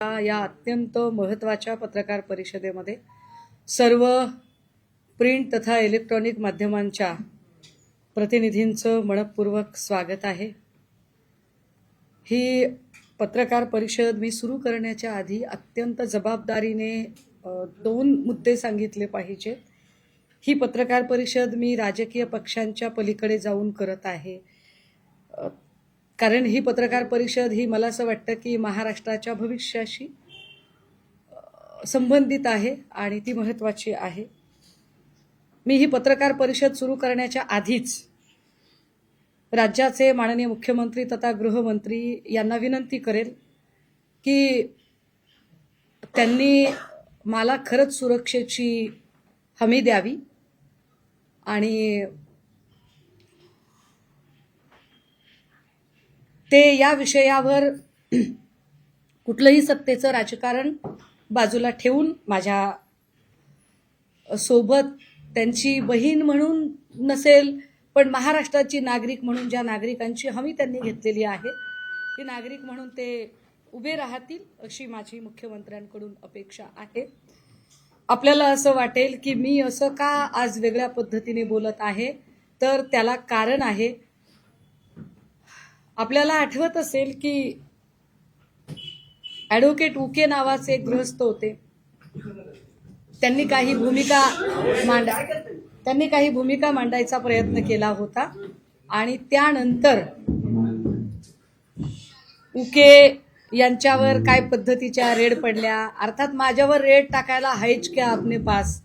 या अत्यंत महत्त्वाच्या पत्रकार परिषदेमध्ये सर्व प्रिंट तथा इलेक्ट्रॉनिक माध्यमांच्या प्रतिनिधींचं मनपूर्वक स्वागत आहे। ही पत्रकार परिषद मी सुरू करण्याच्या आधी अत्यंत जबाबदारीने दोन मुद्दे सांगितले पाहिजेत। ही पत्रकार परिषद मी राजकीय पक्षांच्या पलीकडे जाऊन करत आहे, कारण ही पत्रकार परिषद ही मला असं वाटतं की महाराष्ट्राच्या भविष्याशी संबंधित आहे आणि ती महत्त्वाची आहे। मी ही पत्रकार परिषद सुरू करण्याच्या आधीच राज्याचे माननीय मुख्यमंत्री तथा गृहमंत्री यांना विनंती करेल की त्यांनी मला खरंच सुरक्षेची हमी द्यावी आणि ते या विषयावर कुठलंही सत्तेचं राजकारण बाजूला ठेवून माझ्या सोबत त्यांची बहीण म्हणून नसेल पण महाराष्ट्राची नागरिक म्हणून ज्या नागरिकांची हमी त्यांनी घेतलेली आहे ती नागरिक म्हणून ते उभे राहतील अशी माझी मुख्यमंत्र्यांकडून अपेक्षा आहे। आपल्याला असं वाटेल की मी असं का आज वेगळ्या पद्धतीने बोलत आहे, तर त्याला कारण आहे। आपल्याला आठवत असेल की ॲडव्होकेट उके नावाचे एक गृहस्थ होते, त्यांनी काही भूमिका मांडायचा प्रयत्न केला होता आणि त्यानंतर उके यांच्यावर काय पद्धतीच्या रेड पडल्या। अर्थात माझ्यावर रेड टाकायला आहेच क्या आपने पास,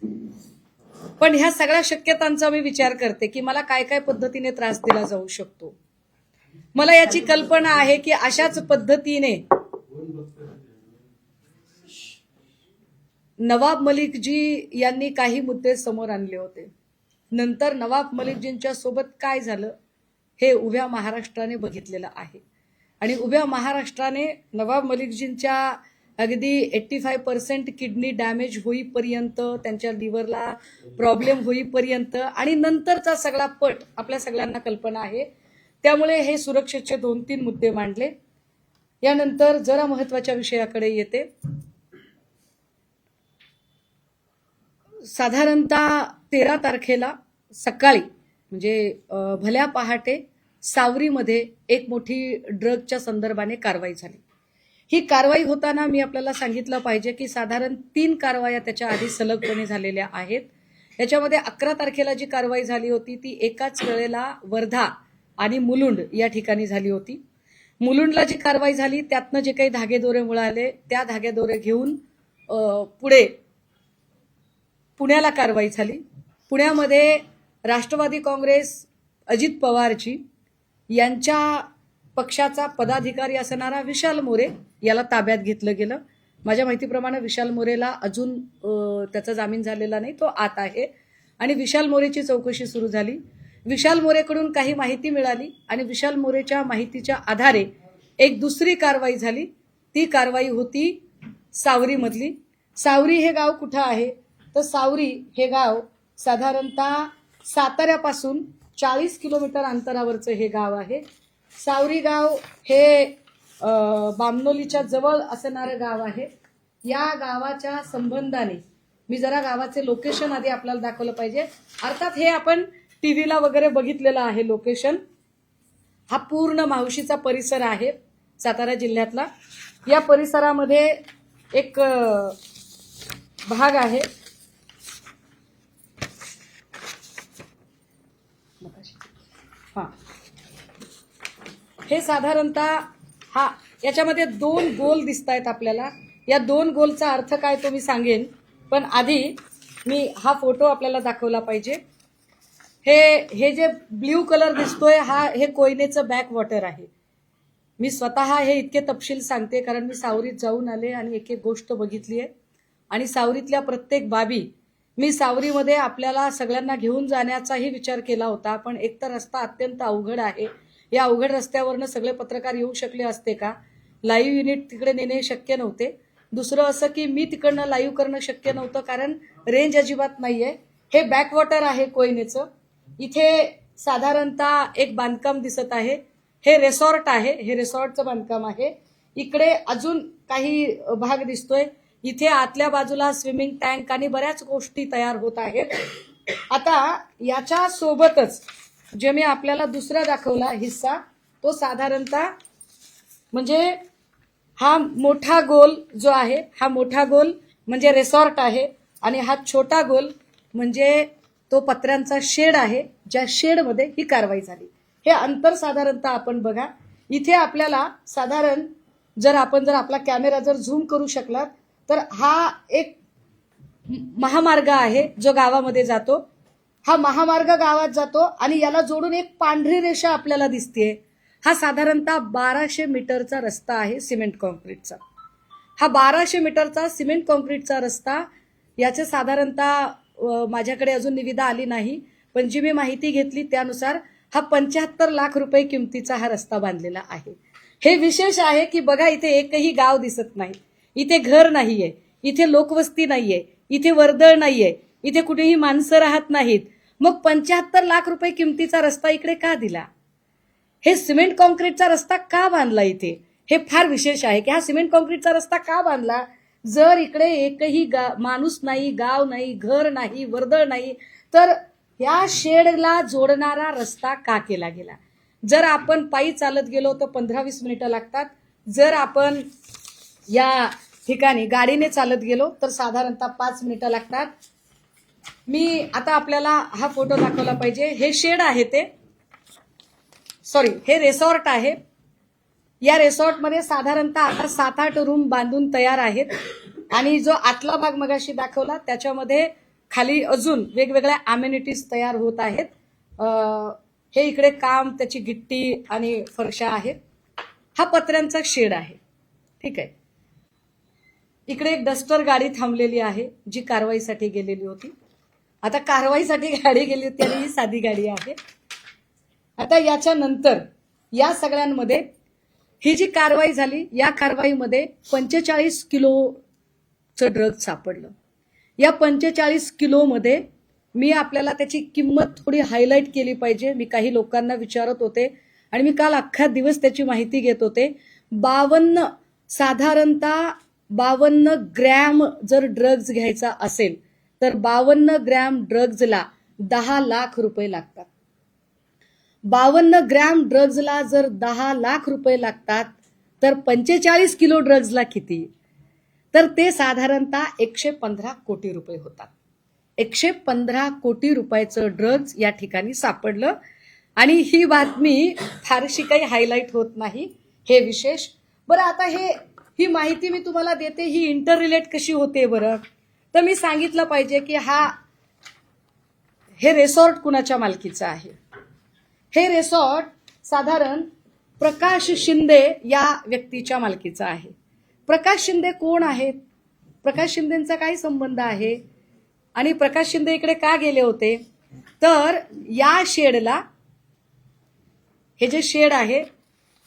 पण ह्या सगळ्या शक्यतांचा मी विचार करते की मला काय काय पद्धतीने त्रास दिला जाऊ शकतो। मला याची कल्पना आहे की अशाच पद्धतीने नवाब मलिकजी यांनी काही मुद्दे समोर आणले होते। नंतर नवाब मलिकजींच्या सोबत काय झालं हे उभ्या महाराष्ट्राने बघितलेलं आहे आणि उभ्या महाराष्ट्राने नवाब मलिकजींच्या अगदी 85% किडनी डॅमेज होईपर्यंत, त्यांच्या लिव्हरला प्रॉब्लेम होईपर्यंत आणि नंतरचा सगळा पट आपल्या सगळ्यांना कल्पना आहे। त्यामुळे हे सुरक्षेचे 2-3 मुद्दे मांडले। यानंतर जरा महत्त्वाच्या विषयाकडे येते। साधारणतः 13 तारखेला सकाळी म्हणजे भल्या पहाटे सावरीमध्ये एक मोठी ड्रगच्या संदर्भाने कारवाई झाली। ही कारवाई होताना मी आपल्याला सांगितलं पाहिजे की साधारण 3 कारवाया त्याच्या आधी सलगपणे झालेल्या आहेत। याच्यामध्ये 11 तारखेला जी कारवाई झाली होती ती एकाच वेळेला वर्धा आणि मुलुंड या ठिकाणी झाली होती। मुलुंडला जी कारवाई झाली त्यातनं जे काही धागेदोरे मिळाले त्या धागेदोरे घेऊन पुढे पुण्याला कारवाई झाली। पुण्यामध्ये राष्ट्रवादी काँग्रेस अजित पवारजी यांच्या पक्षाचा पदाधिकारी असणारा विशाल मोरे याला ताब्यात घेतलं गेलं। माझ्या माहितीप्रमाणे विशाल मोरेला अजून त्याचा जामीन झालेला नाही, तो आत आहे आणि विशाल मोरेची चौकशी सुरू झाली। विशाल मोरेकडून काही माहिती मिळाली आणि विशाल मोरेच्या माहितीच्या आधारे एक दुसरी कारवाई झाली। ती कारवाई होती सावरीमधली। सावरी हे गाव कुठं आहे, तर सावरी हे गाव साधारणतः साताऱ्यापासून 40 किलोमीटर अंतरावरचं हे गाव आहे। सावरी गाव हे बामनोलीच्या जवळ असणारं गाव आहे। या गावाच्या संबंधाने मी जरा गावाचे लोकेशन आधी आपल्याला दाखवलं पाहिजे। अर्थात हे आपण टीव्हीला वगैरे बघितलेलं आहे लोकेशन। हा पूर्ण मावशीचा परिसर आहे सातारा जिल्ह्यातला। या परिसरामध्ये एक भाग आहे, हे साधारणतः याच्यामध्ये 2 गोल दिसत आहेत आपल्याला। या 2 गोलचा अर्थ काय तो मी सांगेन, पण आधी मी हा फोटो आपल्याला दाखवला पाहिजे। हे जे ब्ल्यू कलर दिसतोय हे कोयनेचं बॅक वॉटर आहे। मी स्वतः हे इतके तपशील सांगते कारण मी सावरीत जाऊन आले आणि एक एक गोष्ट बघितली आहे आणि सावरीतल्या प्रत्येक बाबी मी सावरीमध्ये आपल्याला सगळ्यांना घेऊन जाण्याचाही विचार केला होता, पण एक तर रस्ता अत्यंत अवघड आहे। या अवघड रस्त्यावरनं सगळे पत्रकार येऊ शकले असते का? लाईव्ह युनिट तिकडे नेणे शक्य नव्हते। दुसरं असं की मी तिकडनं लाईव्ह करणं शक्य नव्हतं कारण रेंज अजिबात नाहीये। हे बॅकवॉटर आहे कोयनेचं। इथे साधारणतः एक बांधकाम दिसत आहे, हे रिसॉर्ट आहे, हे रिसॉर्टचं बांधकाम आहे। इकडे अजून काही भाग दिसतोय. इथे आतल्या बाजूला स्विमिंग टँक आणि बऱ्याच गोष्टी तयार होत आहेत. आता याच्या सोबतच जे मी आपल्याला दुसरा दाखवला हिस्सा, तो साधारणतः म्हणजे हा मोठा गोल जो आहे, हा मोठा गोल म्हणजे रिसॉर्ट आहे आणि हा छोटा गोल म्हणजे तो पत्र्यांचा शेड आहे, ज्या शेडमध्ये ही कारवाई झाली. हे अंतर साधारणतः आपण बघा. इथे आपल्याला साधारण जर आपला कॅमेरा जर झूम करू शकला तर हा एक महामार्ग आहे जो गावामध्ये जातो. हा महामार्ग गावात जातो आणि याला जोडून एक पांढरी रेषा आपल्याला दिसते. हा साधारणतः 1200 मीटरचा रस्ता आहे सिमेंट कॉन्क्रीटचा. हा 1200 मीटरचा सिमेंट कॉन्क्रीटचा रस्ता, याचे साधारणतः माझ्याकडे अजून निविदा आली नाही, पण जी मी माहिती घेतली त्यानुसार हा 75 लाख रुपये किमतीचा हा रस्ता बांधलेला आहे. हे विशेष आहे की बघा, इथे एकही गाव दिसत नाही, इथे घर नाहीये, इथे लोकवस्ती नाहीये, इथे वर्दळ नाहीये, इथे कुठेही माणसं राहत नाहीत. मग 75 लाख रुपये किमतीचा रस्ता इकडे का दिला? हे सिमेंट कॉन्क्रीटचा रस्ता का बांधला इथे? हे फार विशेष आहे की हा सिमेंट कॉन्क्रीटचा रस्ता का बांधला? जर इकडे एकही माणूस नाही, गाव नाही, घर नाही, वर्दळ नाही, तर या शेडला जोडणारा रस्ता का केला गेला? जर आपण पायी चालत गेलो तर 15-20 मिनिटं लागतात. जर आपण या ठिकाणी गाडीने चालत गेलो तर साधारणतः 5 मिनिटं लागतात. मी आता आपल्याला हा फोटो दाखवला पाहिजे. हे शेड आहे, हे रिसॉर्ट आहे. या रिसॉर्टमध्ये साधारणतः आता 7-8 रूम बांधून तयार आहेत आणि जो आतला भाग मगाशी दाखवला त्याच्यामध्ये खाली अजून वेगवेगळ्या अमेनिटीज तयार होत आहेत. हे इकडे काम, त्याची गिट्टी आणि फरशा आहेत. हा पत्र्यांचा शेड आहे, ठीक आहे. इकडे एक डस्टर गाडी थांबलेली आहे जी कारवाईसाठी गेलेली होती. आता कारवाईसाठी गाडी गेली होती आणि ही साधी गाडी आहे. आता याच्या नंतर या सगळ्यांमध्ये ही जी कारवाई झाली, या कारवाईमध्ये 45 किलोचं ड्रग सापडलं. या 45 किलोमध्ये मी आपल्याला त्याची किंमत थोडी हायलाईट केली पाहिजे. मी काही लोकांना विचारत होते आणि मी काल अख्खा दिवस त्याची माहिती घेत होते. साधारणतः 52 ग्रॅम जर ड्रग्ज घ्यायचा असेल तर 52 ग्रॅम ड्रग्जला 10 लाख रुपये लागतात. 52 ग्रॅम ड्रग्जला जर 10 लाख रुपये लागतात तर 45 किलो ड्रग्जला किती? तर ते साधारणतः 115 कोटी रुपये होतात. 115 कोटी रुपयाचं ड्रग्ज या ठिकाणी सापडलं आणि ही बातमी फारशी काही हायलाईट होत नाही, हे विशेष. बरं, आता ही माहिती मी तुम्हाला देते, ही इंटर रिलेट कशी होते बरं? तर मी सांगितलं पाहिजे की हे रिसॉर्ट कुणाच्या मालकीचं आहे. हे रिसॉर्ट साधारण प्रकाश शिंदे या व्यक्तीच्या मालकीचं आहे. प्रकाश शिंदे कोण आहेत? प्रकाश शिंदेचा काय संबंध आहे आणि प्रकाश शिंदे इकडे का गेले होते? तर या शेडला, हे जे शेड आहे,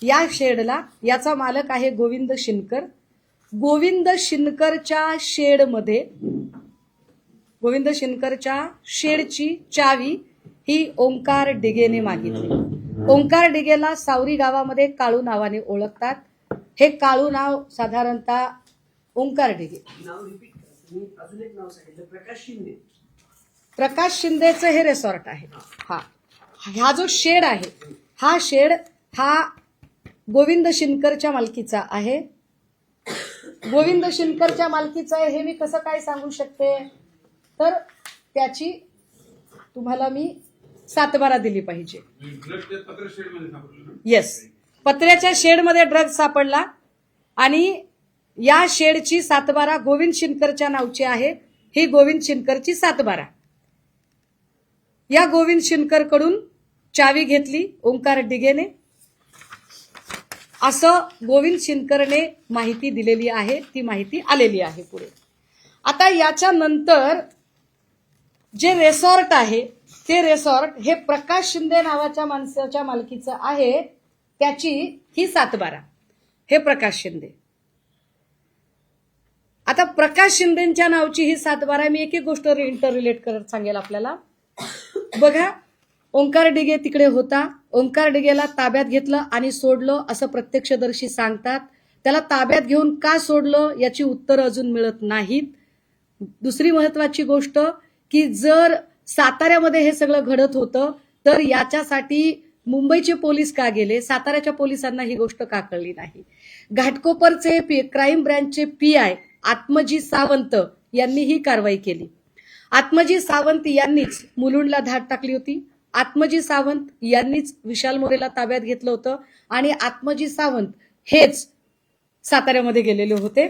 या शेडला याचा मालक आहे गोविंद शिनकर. गोविंद शिनकरच्या शेडची चावी ही ओंकार डिगेने मागितली. ओंकार डिगेला सावरी गावामध्ये काळू नावाने ओळखतात. हे काळू नाव साधारणतः ओंकार डिगे. प्रकाश शिंदेचं हे रिसॉर्ट आहे. हा जो शेड आहे, हा शेड हा गोविंद शिनकरच्या मालकीचा आहे. गोविंद शिनकरच्या मालकीचा आहे हे मी कसं काय सांगू शकते? तर त्याची तुम्हाला मी 7/12 दिली पाहिजे. येस, पत्र्याच्या शेडमध्ये ड्रग्ज सापडला आणि या शेडची 7/12 गोविंद शिनकरच्या नावची आहे. ही गोविंद शिनकरची 7/12. या गोविंद शिनकर कडून चावी घेतली ओंकार डिगेने, असं गोविंद शिनकरने माहिती दिलेली आहे. ती माहिती आलेली आहे पुढे. आता याच्या नंतर जे रिसॉर्ट आहे ते रिसॉर्ट हे प्रकाश शिंदे नावाच्या माणसाच्या मालकीचं आहे. त्याची ही 7/12. हे प्रकाश शिंदे. आता प्रकाश शिंदेच्या नावची ही 7/12. मी एक एक गोष्ट इंटर रिलेट करत सांगेल आपल्याला. बघा, ओंकार डिगे तिकडे होता. ओंकार डिगेला ताब्यात घेतलं आणि सोडलं असं प्रत्यक्षदर्शी सांगतात. त्याला ताब्यात घेऊन का सोडलं याची उत्तरं अजून मिळत नाहीत. दुसरी महत्वाची गोष्ट की जर साताऱ्यामध्ये हे सगळं घडत होतं तर याच्यासाठी मुंबईचे पोलीस का गेले, साताऱ्याच्या पोलिसांना ही गोष्ट का कळली नाही. घाटकोपरचे क्राईम ब्रँचचे PI आत्मजी सावंत यांनी ही कारवाई केली. आत्मजी सावंत यांनीच मुलुंडला धाड टाकली होती. आत्मजी सावंत यांनीच विशाल मोरेला ताब्यात घेतलं होतं आणि आत्मजी सावंत हेच साताऱ्यामध्ये गेलेले होते.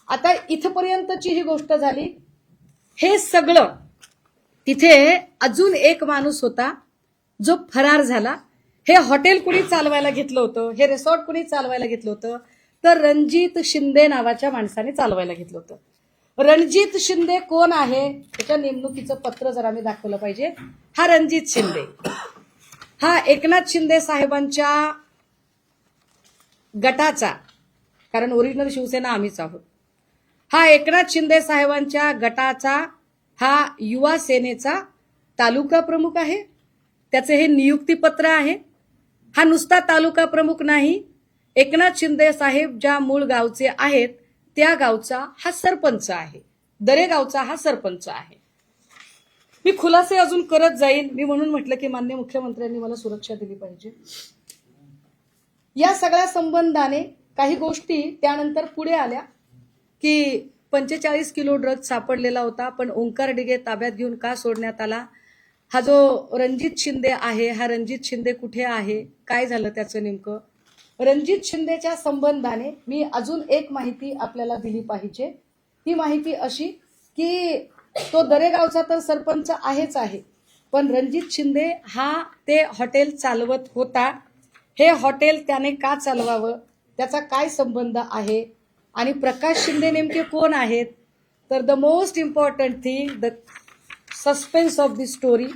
आता इथपर्यंतची ही गोष्ट झाली. हे सगळं तिथे अजून एक माणूस होता जो फरार झाला. हे हॉटेल कुणी चालवायला घेतलं होतं, हे रिसॉर्ट कुणी चालवायला घेतलं होतं, तर रणजित शिंदे नावाच्या माणसाने चालवायला घेतलं होतं. रणजित शिंदे कोण आहे, त्याच्या नेमणुकीचं पत्र जर आम्ही दाखवलं पाहिजे. हा रणजित शिंदे हा एकनाथ शिंदे साहेबांच्या गटाचा, कारण ओरिजिनल शिवसेना आम्हीच आहोत, हा एकनाथ शिंदे साहेबांच्या गटाचा हा युवा सेनेचा तालुका प्रमुख आहे. त्याचे हे नियुक्तीपत्र आहे. हा नुसता तालुका प्रमुख नाही, एकनाथ शिंदे साहेब ज्या मूळ गावचे आहेत त्या गावचा हा सरपंच आहे. दरेगावचा हा सरपंच आहे. मी खुलासे अजून करत जाईन. मी म्हणून म्हटलं की माननीय मुख्यमंत्र्यांनी मला सुरक्षा दिली पाहिजे. या सगळ्या संबंधाने काही गोष्टी त्यानंतर पुढे आल्या की 45 किलो ड्रग सापडलेला होता, पण ओंकार डिगे ताब्यात घेऊन का सोडण्यात आला. हा जो रणजित शिंदे आहे, हा रणजित शिंदे कुठे आहे, काय झालं त्याचं नेमकं. रणजित शिंदेच्या संबंधाने मी अजून एक माहिती आपल्याला दिली पाहिजे. ती माहिती अशी की तो दरेगावचा तर सरपंच आहेच आहे, पण रणजित शिंदे हा ते हॉटेल चालवत होता. हे हॉटेल त्याने का चालवावं, त्याचा काय संबंध आहे आणि प्रकाश शिंदे नेमके कोण आहेत. तर the most important thing, the suspense of the story,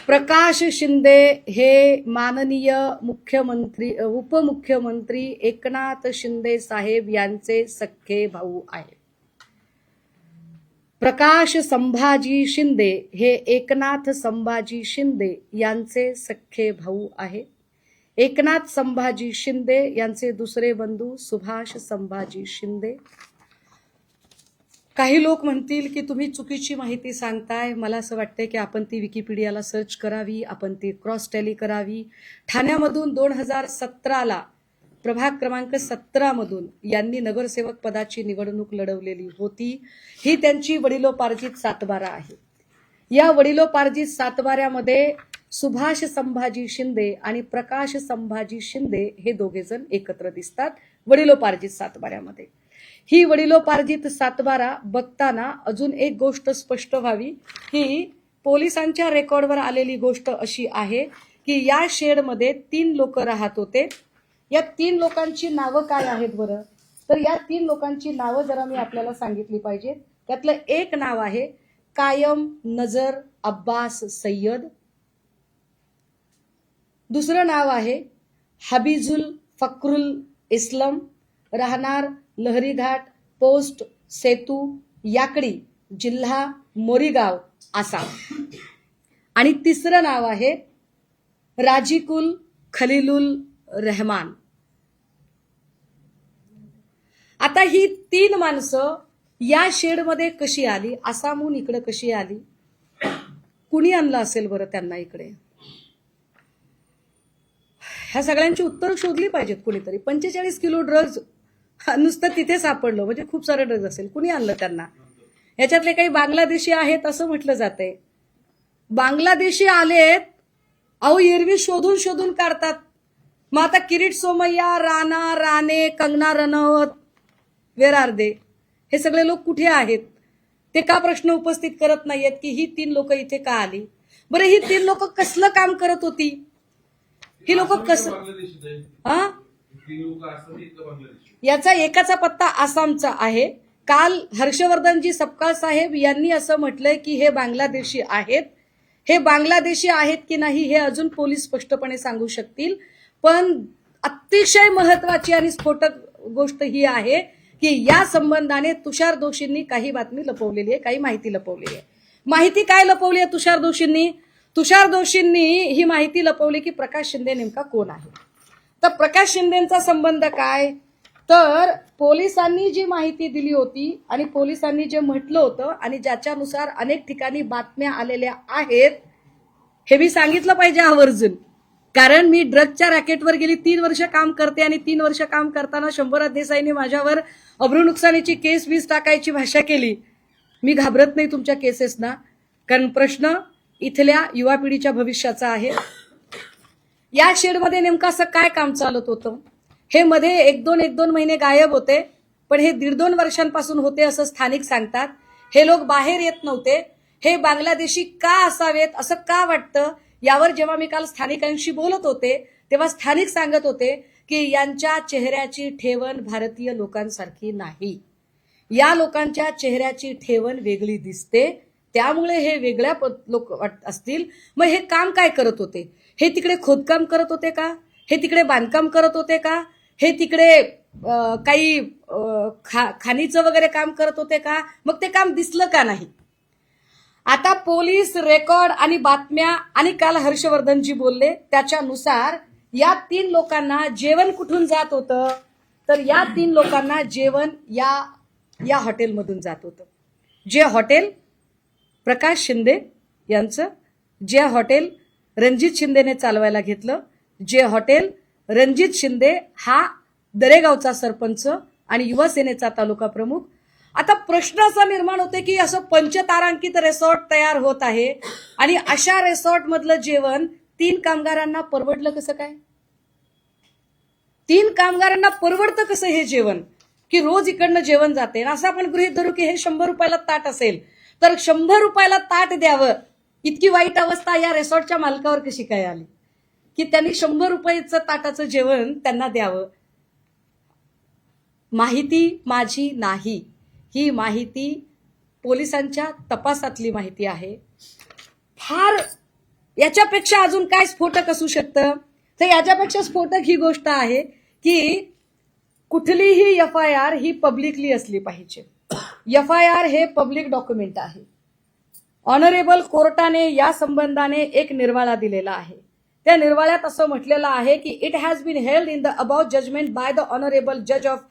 Prakash Shinde हे माननीय मुख्यमंत्री उपमुख्यमंत्री एकनाथ शिंदे साहेब यांचे सख्खे भाऊ आहेत. प्रकाश संभाजी शिंदे हे एकनाथ संभाजी शिंदे यांचे सख्खे भाऊ आहे. एकनाथ संभाजी शिंदे यांचे दुसरे बंधू सुभाष संभाजी शिंदे. काही लोक म्हणतील की तुम्ही चुकीची माहिती सांगताय. मला असं वाटतंय की आपण ती विकिपीडियाला सर्च करावी, आपण ती क्रॉस टॅली करावी. ठाण्यामधून 2017ला प्रभाग क्रमांक 17 मधून यांनी नगरसेवक पदाची निवडणूक लढवलेली होती. ही त्यांची वडिलोपार्जित सातबारा आहे. या वडिलोपार्जित सातबाऱ्यामध्ये सुभाष संभाजी शिंदे आणि प्रकाश संभाजी शिंदे हे दोघे जण एकत्र दिसतात वडिलोपार्जित सातबाऱ्यामध्ये. ही वडिलोपार्जित सातबारा बघताना अजून एक गोष्ट स्पष्ट व्हावी की पोलिसांच्या रेकॉर्डवर आलेली गोष्ट अशी आहे की या शेडमध्ये 3 लोक राहत होते. या 3 लोकांची नावं काय आहेत बरं, तर या 3 लोकांची नावं जरा मी आपल्याला सांगितली पाहिजे. त्यातलं एक नाव आहे कायम नजर अब्बास सय्यद. दुसरं नाव आहे हबीजुल फक्रुल इस्लाम, राहणार लहरी घाट पोस्ट सेतू याकडी, जिल्हा मोरीगाव, आसाम. आणि तिसरं नाव आहे राजीकुल खलीलुल रहमान. आता ही 3 माणसं या शेडमध्ये कशी आली, आसामहून इकडे कशी आली, कुणी आणलं असेल बरं त्यांना इकडे. ह्या सगळ्यांची उत्तर शोधली पाहिजेत कुणीतरी. 45 किलो ड्रग्ज नुसतं तिथे सापडलं म्हणजे खूप सारं ड्रग्ज असेल. कुणी आणलं त्यांना. ह्याच्यातले काही बांगलादेशी आहेत असं म्हटलं जातंय. बांगलादेशी आलेत, अहो एरवी शोधून शोधून काढतात. मग आता किरीट सोमय्या, राणा राणे, कंगना रनौत, वेर आर दे, हे सगळे लोक कुठे आहेत. ते का प्रश्न उपस्थित करत नाहीयेत की ही 3 लोक इथे का आली. बरं ही 3 लोक कसलं काम करत होती, ही लोक कसं, हा याचा एकाचा पत्ता आसामचा आहे. काल हर्षवर्धनजी सपकाळ साहेब यांनी असं म्हटलंय की हे बांगलादेशी आहेत. हे बांगलादेशी आहेत की नाही हे अजून पोलीस स्पष्टपणे सांगू शकतील. पण अतिशय महत्वाची आणि स्फोटक गोष्ट ही आहे की या संबंधाने तुषार दोशींनी काही बातमी लपवलेली आहे, काही माहिती लपवलेली आहे. माहिती काय लपवली आहे तुषार दोशींनी. तुषार दोशींनी ही माहिती लपवली की प्रकाश शिंदे नेमका कोण आहे. तर प्रकाश शिंदेचा संबंध काय, तर पोलिसांनी जी माहिती दिली होती आणि पोलिसांनी जे म्हटलं होतं आणि ज्याच्यानुसार अनेक ठिकाणी बातम्या आलेल्या आहेत, हे मी सांगितलं पाहिजे आवर्जून. कारण मी ड्रगच्या रॅकेटवर गेली 3 वर्ष काम करते आणि 3 वर्ष काम करताना शंभूराज देसाईंनी माझ्यावर अब्रू नुकसानीची केस वीस टाकायची भाषा केली. मी घाबरत नाही तुमच्या केसेसना, कारण प्रश्न इथल्या युवा पिढीच्या भविष्याचा आहे. या शेडमध्ये नेमकं असं काय काम चालत होतं, हे मध्ये एक दोन महिने गायब होते, पण हे 1.5-2 वर्षांपासून होते असं स्थानिक सांगतात. हे लोक बाहेर येत नव्हते. हे बांगलादेशी का असावेत, असं का वाटतं, यावर जेव्हा मी काल स्थानिकांशी बोलत होते तेव्हा स्थानिक सांगत होते की यांच्या चेहऱ्याची ठेवण भारतीय लोकांसारखी नाही. या लोकांच्या चेहऱ्याची ठेवण वेगळी दिसते, त्यामुळे हे वेगळ्या लोक असतील. मग हे काम काय करत होते, हे तिकडे खोदकाम करत होते का, हे तिकडे बांधकाम करत होते का, हे तिकडे काही खाणीचं वगैरे काम करत होते का, मग ते काम दिसलं का नाही. आता पोलीस रेकॉर्ड आणि बातम्या आणि काल हर्षवर्धनजी बोलले त्याच्यानुसार या 3 लोकांना जेवण कुठून जात होतं, तर या 3 लोकांना जेवण या हॉटेलमधून जात होतं. जे हॉटेल प्रकाश शिंदे यांचं, जे हॉटेल रणजित शिंदेने चालवायला घेतलं, जे हॉटेल रणजित शिंदे हा दरेगावचा सरपंच आणि युवा सेनेचा तालुका प्रमुख. आता प्रश्न असा निर्माण होते की असं पंचतारांकित रिसॉर्ट तयार होत आहे आणि अशा रिसॉर्ट मधलं जेवण 3 कामगारांना परवडलं कसं काय. 3 कामगारांना परवडतं कसं हे जेवण, की रोज इकडनं जेवण जाते. असं आपण गृहीत धरू की हे 100 रुपयाला ताट असेल तर 100 रुपयाला ताट द्यावं, इतकी वाईट अवस्था या रिसॉर्टच्या मालकावर कशी काय आली की त्यांनी 100 रुपयाचं ताटाचं जेवण त्यांना द्यावं. माहिती माझी नाही, ही माहिती पोलिसांच्या तपासातली माहिती आहे. फार याच्यापेक्षा अजून काय स्फोटक असू शकतं, तर याच्यापेक्षा स्फोटक ही गोष्ट आहे की कुठलीही FIR ही पब्लिकली असली पाहिजे. FIR हे पब्लिक डॉक्युमेंट आहे. ऑनरेबल कोर्टाने या संबंधाने एक निर्वाळा दिलेला आहे. त्या निर्वाळ्यात असं म्हटलेलं आहे की it has been held in the about judgment by the honourable जज of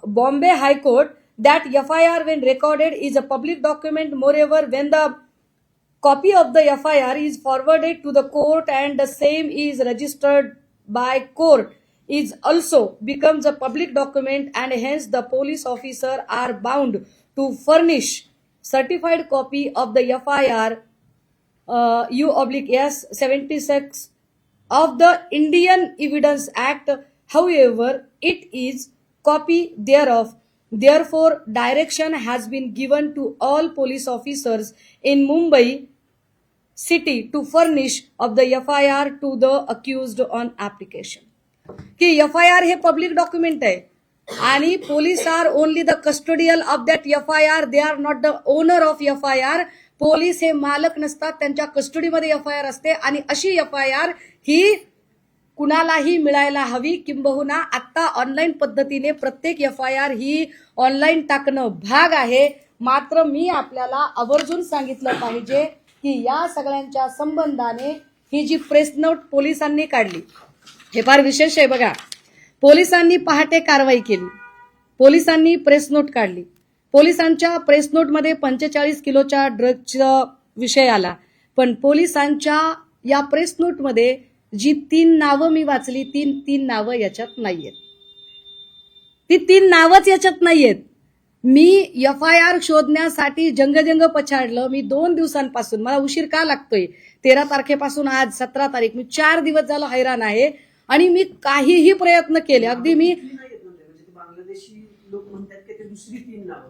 Bombay high court that FIR when recorded is a public document. Moreover, when the copy of the FIR is forwarded to the court and the same is registered by court is also becomes a public document, and hence the police officer are bound to furnish certified copy of the FIR U/S 76 of the Indian Evidence Act. However, it is copy thereof. Therefore, direction has been given to all police officers in Mumbai city to furnish of the FIR to the accused on application. की FIR हे public document आहे आणि police are only the custodial of that FIR. They are not the owner of FIR. Police हे मालक नसतात, त्यांच्या कस्टडीमध्ये FIR असते आणि अशी FIR ही कुणालाही मिळायला हवी. किंबहुना आता ऑनलाईन पद्धतीने प्रत्येक FIR ही ऑनलाईन टाकणं भाग आहे. मात्र मी आपल्याला आवर्जून सांगितलं पाहिजे की या सगळ्यांच्या संबंधाने ही जी प्रेस नोट पोलिसांनी काढली हे फार विशेष आहे. बघा, पोलिसांनी पहाटे कारवाई केली, पोलिसांनी प्रेस नोट काढली. पोलिसांच्या प्रेस नोटमध्ये 45 किलोच्या ड्रगचा विषय आला, पण पोलिसांच्या या प्रेस नोटमध्ये जी 3 नावं मी वाचली, 3 नावं याच्यात नाहीयेत. ती 3 नावच याच्यात नाहीयेत. मी FIR शोधण्यासाठी जंगजंग पछाडलं. मी 2 दिवसांपासून, मला उशीर का लागतोय, 13 तारखेपासून आज 17 तारीख, मी 4 दिवस झालं हैराण आहे आणि मी काहीही प्रयत्न केले. अगदी मी बांगलादेशी लोक म्हणतात की ते दुसरी 3 नावं,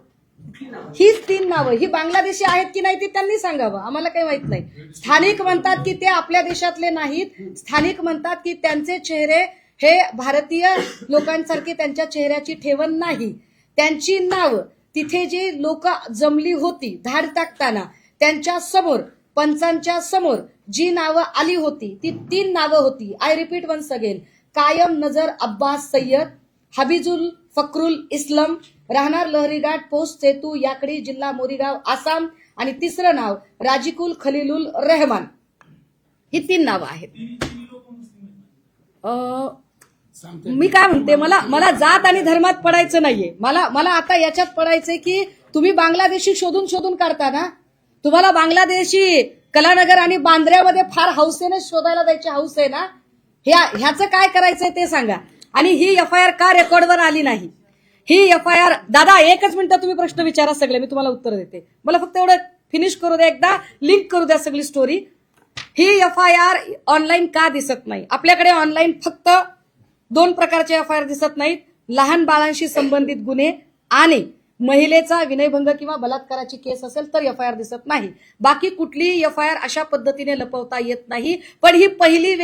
हीच 3 नावं, ही बांगलादेशी आहेत की नाही ते त्यांनी सांगावं, आम्हाला काही माहित नाही. स्थानिक म्हणतात की ते आपल्या देशातले नाहीत. स्थानिक म्हणतात की त्यांचे चेहरे हे भारतीय लोकांसारखे त्यांच्या चेहऱ्याची ठेवण नाही. त्यांची नावं तिथे जे लोक जमली होती धाड टाकताना त्यांच्या समोर, पंचांच्या समोर जी नावं आली होती ती 3 नावं होती. I repeat once again. कायम नजर अब्बास सय्यद, हबीजुल फक्रुल इस्लाम, राहणार लहरीघाट, पोस्ट सेतू, याकडी, जिल्हा मोरीगाव, आसाम, आणि 3रं नाव राजिकुल खलीलुल रहमान. ही 3 नावं आहेत. मी काय म्हणते, मला जात आणि धर्मात पडायचं नाहीये. मला आता याच्यात पडायचंय की तुम्ही बांगलादेशी शोधून काढता ना. तुम्हाला बांगलादेशी कलानगर आणि बांद्र्यामध्ये फार हौसेने शोधायला जायची हौस आहे ना. ह्याचं काय करायचंय ते सांगा. आणि ही एफआयआर का रेकॉर्डवर आली नाही? ही एफआयआर, दादा एकच मिनिटं तुम्ही प्रश्न विचारा सगळे, मी तुम्हाला उत्तर देते. मला फक्त एवढं फिनिश करू द्या, एकदा लिंक करू द्या सगळी स्टोरी. ही एफआयआर ऑनलाईन का दिसत नाही? आपल्याकडे ऑनलाईन फक्त 2 प्रकारचे एफआयआर दिसत नाहीत. लहान बाळांशी संबंधित गुन्हे आणि महिलेचा विनयभंग किंवा बलात्काराची केस असेल तर एफआयआर दिसत नाही. बाकी कुठलीही एफआयआर अशा पद्धतीने लपवता येत नाही. पण ही पहिली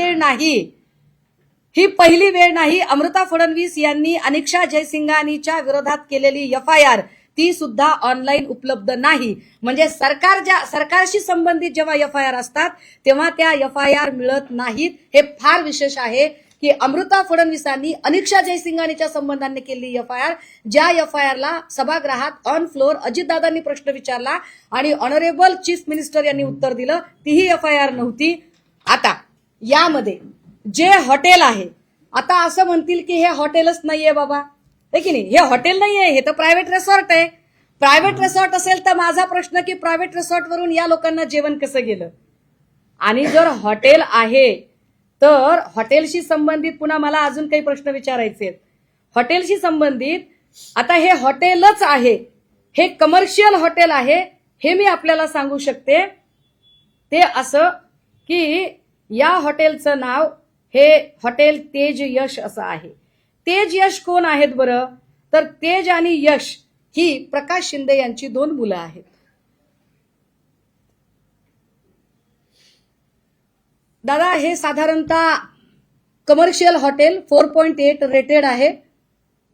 वेळ नाही. अमृता फडणवीस यांनी अनिक्षा जयसिंघानीच्या विरोधात केलेली एफआयआर ती सुद्धा ऑनलाईन उपलब्ध नाही. म्हणजे सरकारशी संबंधित जेव्हा एफआयआर असतात तेव्हा त्या एफआयआर मिळत नाहीत. हे फार विशेष आहे की अमृता फडणवीसांनी अनिक्षा जयसिंघानीच्या संबंधाने केलेली एफआयआर, ज्या एफआयआरला सभागृहात ऑन फ्लोअर अजितदादांनी प्रश्न विचारला आणि ऑनरेबल चीफ मिनिस्टर यांनी उत्तर दिलं, तीही एफआयआर नव्हती. आता यामध्ये जे हॉटेल आहे, आता असं म्हणतील की हे हॉटेलच नाहीये बाबा, आहे की नाही? हे हॉटेल नाहीये, हे तर प्रायव्हेट रिसॉर्ट आहे. प्रायव्हेट रिसॉर्ट असेल तर माझा प्रश्न की प्रायव्हेट रिसॉर्टवरून या लोकांना जेवण कसं गेलं? आणि जर हॉटेल आहे तर हॉटेलशी संबंधित पुन्हा मला अजून काही प्रश्न विचारायचे आहेत. हॉटेलशी संबंधित आता हे हॉटेलच आहे, हे कमर्शियल हॉटेल आहे, हे मी आपल्याला सांगू शकते. ते असं की या हॉटेलचं नाव हे हॉटेल तेज यश असं आहे. तेज यश कोण आहेत बरं? तर तेज आणि यश ही प्रकाश शिंदे यांची 2 मुलं आहेत. दादा हे साधारणतः कमर्शियल हॉटेल 4.8 रेटेड आहे.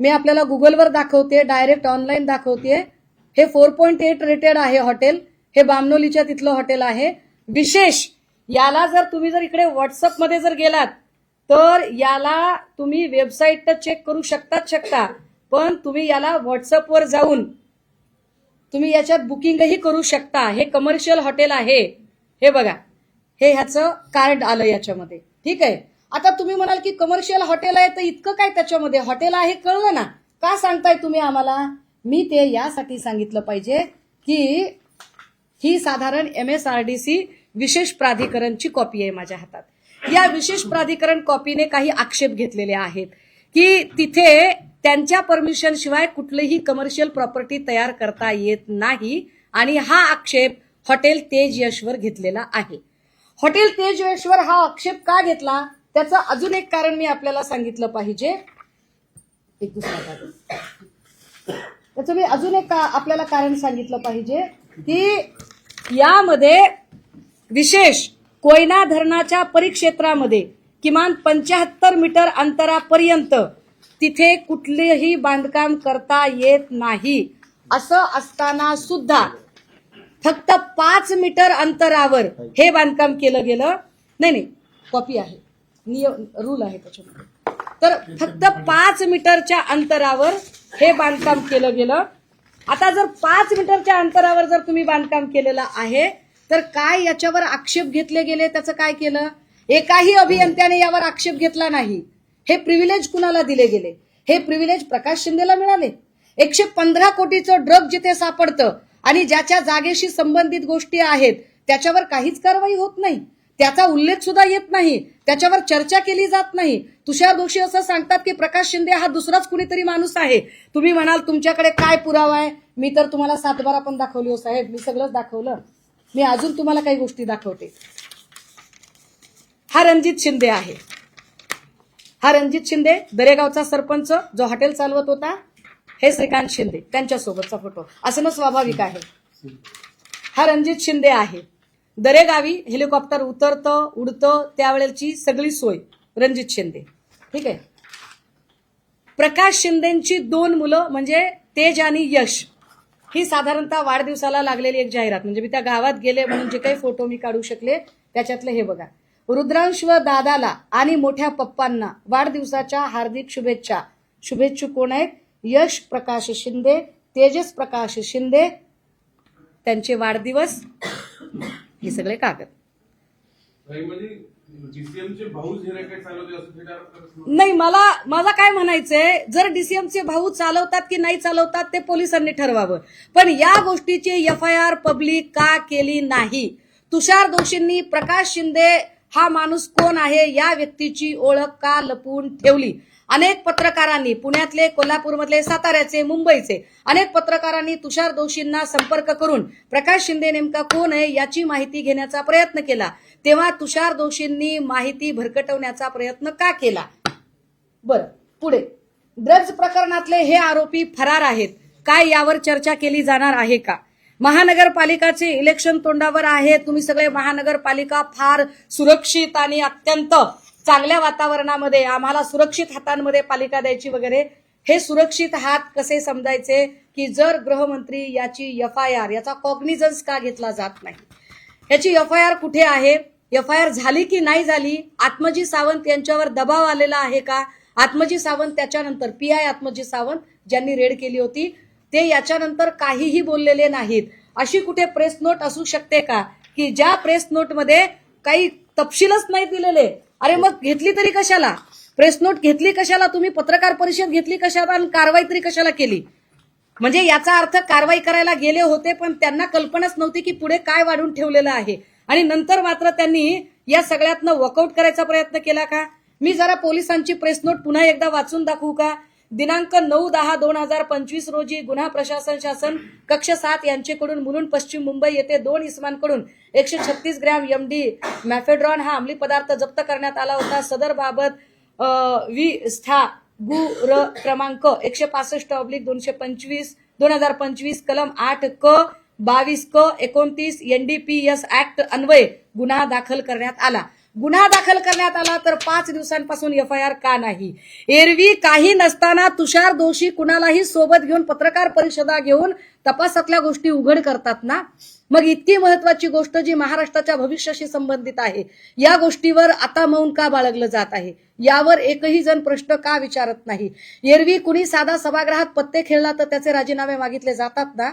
मी आपल्याला गुगलवर दाखवते, डायरेक्ट ऑनलाईन दाखवते. हे 4.8 रेटेड आहे हॉटेल. हे बामनोलीच्या तिथलं हॉटेल आहे. विशेष याला जर तुम्ही इकडे व्हॉट्सअपमध्ये जर गेलात तर याला तुम्ही वेबसाईट तर चेक करू शकता, पण तुम्ही याला व्हॉट्सअपवर जाऊन तुम्ही याच्यात बुकिंगही करू शकता. हे कमर्शियल हॉटेल आहे. हे बघा, हे ह्याचं कार्ड आलं याच्यामध्ये. ठीक आहे. आता तुम्ही म्हणाल की कमर्शियल हॉटेल आहे तर इतकं काय त्याच्यामध्ये? हॉटेल आहे कळलं ना, का सांगताय तुम्ही आम्हाला? मी ते यासाठी सांगितलं पाहिजे की ही साधारण MSRDC विशेष प्राधिकरणची कॉपी आहे माझ्या हातात. या विशेष प्राधिकरण कॉपीने काही आक्षेप घेतलेले आहेत की तिथे त्यांच्या परमिशन शिवाय कुठलीही कमर्शियल प्रॉपर्टी तयार करता येत नाही. आणि हा आक्षेप हॉटेल तेज यशवर घेतलेला आहे. हॉटेल तेज यशवर हा आक्षेप का घेतला त्याचं अजून एक कारण मी आपल्याला सांगितलं पाहिजे. त्याचं मी अजून एक आपल्याला कारण सांगितलं पाहिजे की यामध्ये विशेष कोयना धरणाच्या परिक्षेत्रामध्ये किमान 75 मीटर अंतरापर्यंत तिथे कुठलेही बांधकाम करता येत नाही. असं असताना सुद्धा फक्त 5 मीटर अंतरावर हे बांधकाम केलं गेलं. नाही, कॉपी आहे, रूल आहे त्याच्यामध्ये. तर फक्त 5 मीटरच्या अंतरावर हे बांधकाम केलं गेलं. आता जर 5 मीटरच्या अंतरावर जर तुम्ही बांधकाम केलेलं आहे तर काय याच्यावर आक्षेप घेतले गेले? त्याचं काय केलं? एकाही अभियंत्याने यावर आक्षेप घेतला नाही. हे प्रिव्हिलेज कुणाला दिले गेले? हे प्रिव्हिलेज प्रकाश शिंदेला मिळाले. 115 कोटीचं ड्रग जिथे सापडतं आणि ज्याच्या जागेशी संबंधित गोष्टी आहेत त्याच्यावर काहीच कारवाई होत नाही. त्याचा उल्लेख सुद्धा येत नाही, त्याच्यावर चर्चा केली जात नाही. तुषार दोषी असं सांगतात की प्रकाश शिंदे हा दुसराच कुणीतरी माणूस आहे. तुम्ही म्हणाल तुमच्याकडे काय पुरावा आहे? मी तर तुम्हाला 7/12 पण दाखवली हो साहेब, मी सगळंच दाखवलं. मी अजून तुम्हाला काही गोष्टी दाखवते. हा रणजित शिंदे आहे. हा रणजित शिंदे दरेगावचा सरपंच जो हॉटेल चालवत होता. हे श्रीकांत शिंदे त्यांच्यासोबतचा फोटो असणं स्वाभाविक आहे. हा रणजित शिंदे आहे. दरेगावी हेलिकॉप्टर उतरतं उडतं त्यावेळेची सगळी सोय रणजित शिंदे. ठीक आहे. प्रकाश शिंदेची 2 मुलं म्हणजे तेज आणि यश ही साधारणतः वाढदिवसाला लागलेली एक जाहिरात. म्हणजे मी त्या गावात गेले म्हणून जे काही फोटो मी काढू शकले त्याच्यातले हे बघा. रुद्रांश व दादाला आणि मोठ्या पप्पांना वाढदिवसाच्या हार्दिक शुभेच्छा. शुभेच्छुक कोण आहेत? यश प्रकाश शिंदे, तेजस प्रकाश शिंदे, त्यांचे वाढदिवस, हे सगळे कागद. डीसीएमचे भाऊच हे रॅकेट चालवते असं ते डायरेक्ट करत नाही, मला काय म्हणायचंय, जर डीसीएमचे भाऊ चालवतात की नाही चालवतात ते पोलिसांनी ठरवावं, पण या गोष्टीची FIR पब्लिक का केली नाही? तुषार दोशींनी प्रकाश शिंदे हा माणूस कोण आहे या व्यक्तीची ओळख का लपवून ठेवली? अनेक पत्रकारांनी, पुण्यातले, कोल्हापूरमधले, साताऱ्याचे, मुंबईचे अनेक पत्रकारांनी तुषार दोशींना संपर्क करून प्रकाश शिंदे नेमका कोण आहे याची माहिती घेण्याचा प्रयत्न केला. तेव्हा तुषार दोशींनी माहिती भरकटवण्याचा प्रयत्न का केला? बरं, पुढे ड्रग्ज प्रकरणातले हे आरोपी फरार आहेत, काय यावर चर्चा केली जाणार आहे का? महानगरपालिकाचे इलेक्शन तोंडावर आहे, तुम्ही सगळे महानगरपालिका फार सुरक्षित आणि अत्यंत चांगल्या वातावरणामध्ये, आम्हाला सुरक्षित हातांमध्ये पालिका द्यायची वगैरे, हे सुरक्षित हात कसे समजायचे की जर गृहमंत्री याची FIR, याचा कॉग्निझन्स का घेतला जात नाही? याची FIR कुठे आहे? FIR झाली की नाही झाली? आत्मजी सावंत यांच्यावर दबाव आलेला आहे का? आत्मजी सावंत त्याच्यानंतर PI आत्मजी सावंत ज्यांनी रेड केली होती ते याच्यानंतर काहीही बोललेले नाहीत. अशी कुठे प्रेस नोट असू शकते का की ज्या प्रेस नोटमध्ये काही तपशीलच नाही दिलेले? अरे मग घेतली तरी कशाला? प्रेस नोट घेतली कशाला? तुम्ही पत्रकार परिषद घेतली कशाला आणि कारवाई तरी कशाला केली? म्हणजे याचा अर्थ कारवाई करायला गेले होते पण त्यांना कल्पनाच नव्हती की पुढे काय वाढून ठेवलेलं आहे, आणि नंतर मात्र त्यांनी या सगळ्यातनं वॉकआउट करायचा प्रयत्न केला का? मी जरा पोलिसांची प्रेस नोट पुन्हा एकदा वाचून दाखवू का? दिनांक 9/10/2025 रोजी गुन्हा प्रशासन शासन कक्ष 7 यांच्याकडून मुलुंड पश्चिम मुंबई येथे 2 इसमांकडून 136 ग्रॅम MD मॅफेड्रॉन हा अंमली पदार्थ जप्त करण्यात आला होता. सदर बाबत विस्था गु र क्रमांक 165/225 2025 कलम 8 क 22 क 29 NDPS ऍक्ट अन्वये गुन्हा दाखल करण्यात आला. गुन्हा दाखल करण्यात आला तर 5 दिवसांपासून FIR का नाही? एरवी काही नसताना तुषार दोशी कुणालाही सोबत घेऊन पत्रकार परिषदा घेऊन तपासातल्या गोष्टी उघड करतात ना. मग इतकी महत्वाची गोष्ट जी महाराष्ट्राच्या भविष्याशी संबंधित आहे या गोष्टीवर आता मौन का बाळगलं जात आहे? यावर एकही जण प्रश्न का विचारत नाही? एरवी कुणी साधा सभागृहात पत्ते खेळला तर त्याचे राजीनामे मागितले जातात ना.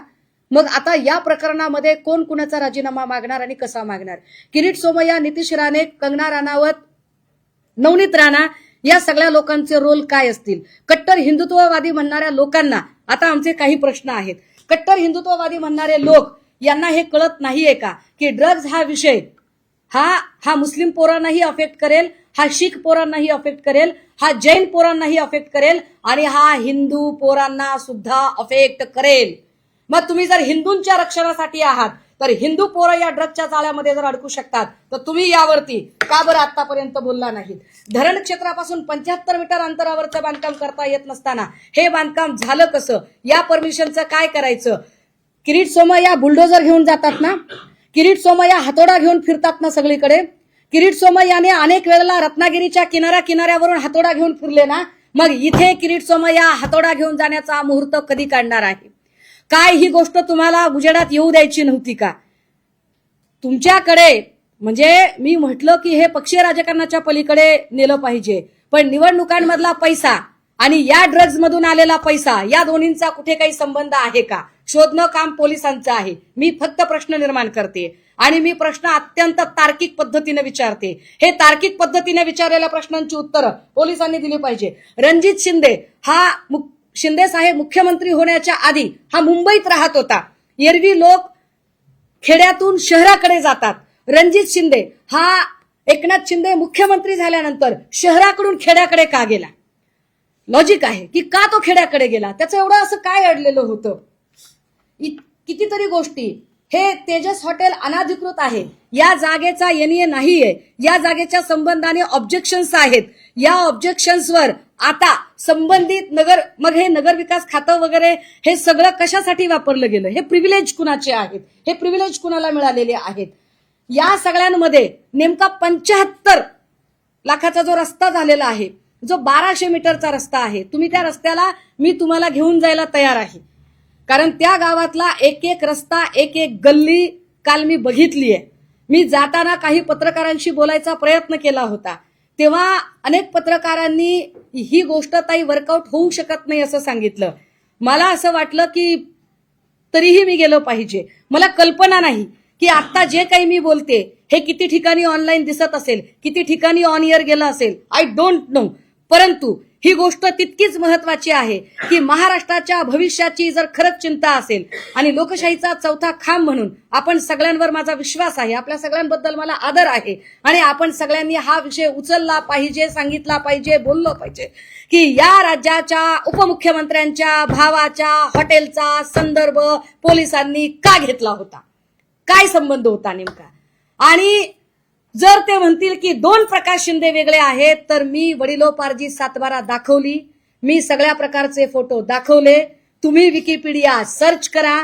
मग आता या प्रकरणामध्ये कोण कुणाचा राजीनामा मागणार आणि कसा मागणार? किरीट सोमय्या, नितीश राणे, कंगना राणावत, नवनीत राणा या सगळ्या लोकांचे रोल काय असतील? कट्टर हिंदुत्ववादी म्हणणाऱ्या लोकांना आता आमचे काही प्रश्न आहेत. कट्टर हिंदुत्ववादी म्हणणारे लोक यांना हे कळत नाहीये का की ड्रग्ज हा विषय हा मुस्लिम पोरांनाही अफेक्ट करेल, हा शीख पोरांनाही अफेक्ट करेल, हा जैन पोरांनाही अफेक्ट करेल आणि हा हिंदू पोरांना सुद्धा अफेक्ट करेल. मग तुम्ही जर हिंदूंच्या रक्षणासाठी आहात तर हिंदू पोरं या ड्रगच्या जाळ्यामध्ये जर अडकू शकतात तर तुम्ही यावरती का बरं आतापर्यंत बोलला नाहीत? धरण क्षेत्रापासून 75 मीटर अंतरावरचं बांधकाम करता येत नसताना हे बांधकाम झालं कसं? या परमिशनचं काय करायचं? किरीट सोमय्या बुलडोजर घेऊन जातात ना, किरीट सोमय्या हातोडा घेऊन फिरतात ना सगळीकडे. किरीट सोमय्याने अनेक वेळेला रत्नागिरीच्या किनाऱ्यावरून हातोडा घेऊन फिरले ना. मग इथे किरीट सोमय्या हातोडा घेऊन जाण्याचा मुहूर्त कधी काढणार आहे? काय ही गोष्ट तुम्हाला उजेडात येऊ द्यायची नव्हती का? तुमच्याकडे म्हणजे मी म्हटलं की हे पक्षीय राजकारणाच्या पलीकडे नेलं पाहिजे, पण निवडणुकांमधला पैसा आणि या ड्रग्ज मधून आलेला पैसा या दोन्हींचा कुठे काही संबंध आहे का? शोधणं काम पोलिसांचं आहे. मी फक्त प्रश्न निर्माण करते आणि मी प्रश्न अत्यंत तार्किक पद्धतीने विचारते. हे तार्किक पद्धतीने विचारलेल्या प्रश्नांची उत्तरं पोलिसांनी दिली पाहिजे. रणजित शिंदे हा शिंदे साहेब मुख्यमंत्री होण्याच्या आधी हा मुंबईत राहत होता. एरवी लोक खेड्यातून शहराकडे जातात. रणजित शिंदे हा एकनाथ शिंदे मुख्यमंत्री झाल्यानंतर शहराकडून खेड्याकडे का गेला? लॉजिक आहे की का तो खेड्याकडे गेला? त्याचं एवढं असं काय अडलेलं होतं? कितीतरी गोष्टी. हे तेजस हॉटेल अनाधिकृत आहे, या जागेचा NA नाहीये, या जागेच्या संबंधाने ऑब्जेक्शन्स आहेत. या ऑब्जेक्शन्सवर आता संबंधित मग हे नगर विकास खातं वगैरे हे सगळं कशासाठी वापरलं गेलं? हे प्रिव्हिलेज कुणाचे आहेत? हे प्रिव्हिलेज कुणाला मिळालेले आहेत? या सगळ्यांमध्ये नेमका 75 लाखाचा जो रस्ता झालेला आहे, जो 1200 मीटरचा रस्ता आहे, तुम्ही त्या रस्त्याला मी तुम्हाला घेऊन जायला तयार आहे. कारण त्या गावातला एक एक रस्ता, एक एक गल्ली काल मी बघितलीये. मी जाताना काही पत्रकारांशी बोलायचा प्रयत्न केला होता, तेव्हा अनेक पत्रकारांनी ही गोष्ट ताई वर्कआउट होऊ शकत नाही असं सांगितलं. मला असं वाटलं की तरीही मी गेलो पाहिजे. मला कल्पना नाही की आता जे काही मी बोलते हे किती ठिकाणी ऑनलाईन दिसत असेल, किती ठिकाणी ऑन एअर गेलं असेल, आय डोंट नो, परंतु ही गोष्ट तितकीच महत्वाची आहे की महाराष्ट्राच्या भविष्याची जर खरंच चिंता असेल आणि लोकशाहीचा चौथा खांब म्हणून आपण सगळ्यांवर माझा विश्वास आहे, आपल्या सगळ्यांबद्दल मला आदर आहे आणि आपण सगळ्यांनी हा विषय उचलला पाहिजे, सांगितला पाहिजे, बोललो पाहिजे की या राज्याच्या उपमुख्यमंत्र्यांच्या भावाच्या हॉटेलचा संदर्भ पोलिसांनी का घेतला होता, काय संबंध होता नेमका. आणि जर ते म्हणतील की 2 प्रकाश शिंदे वेगळे आहेत तर मी वडिलोपार्जित सातबारा दाखवली, मी सगळ्या प्रकारचे फोटो दाखवले, तुम्ही विकिपीडिया सर्च करा,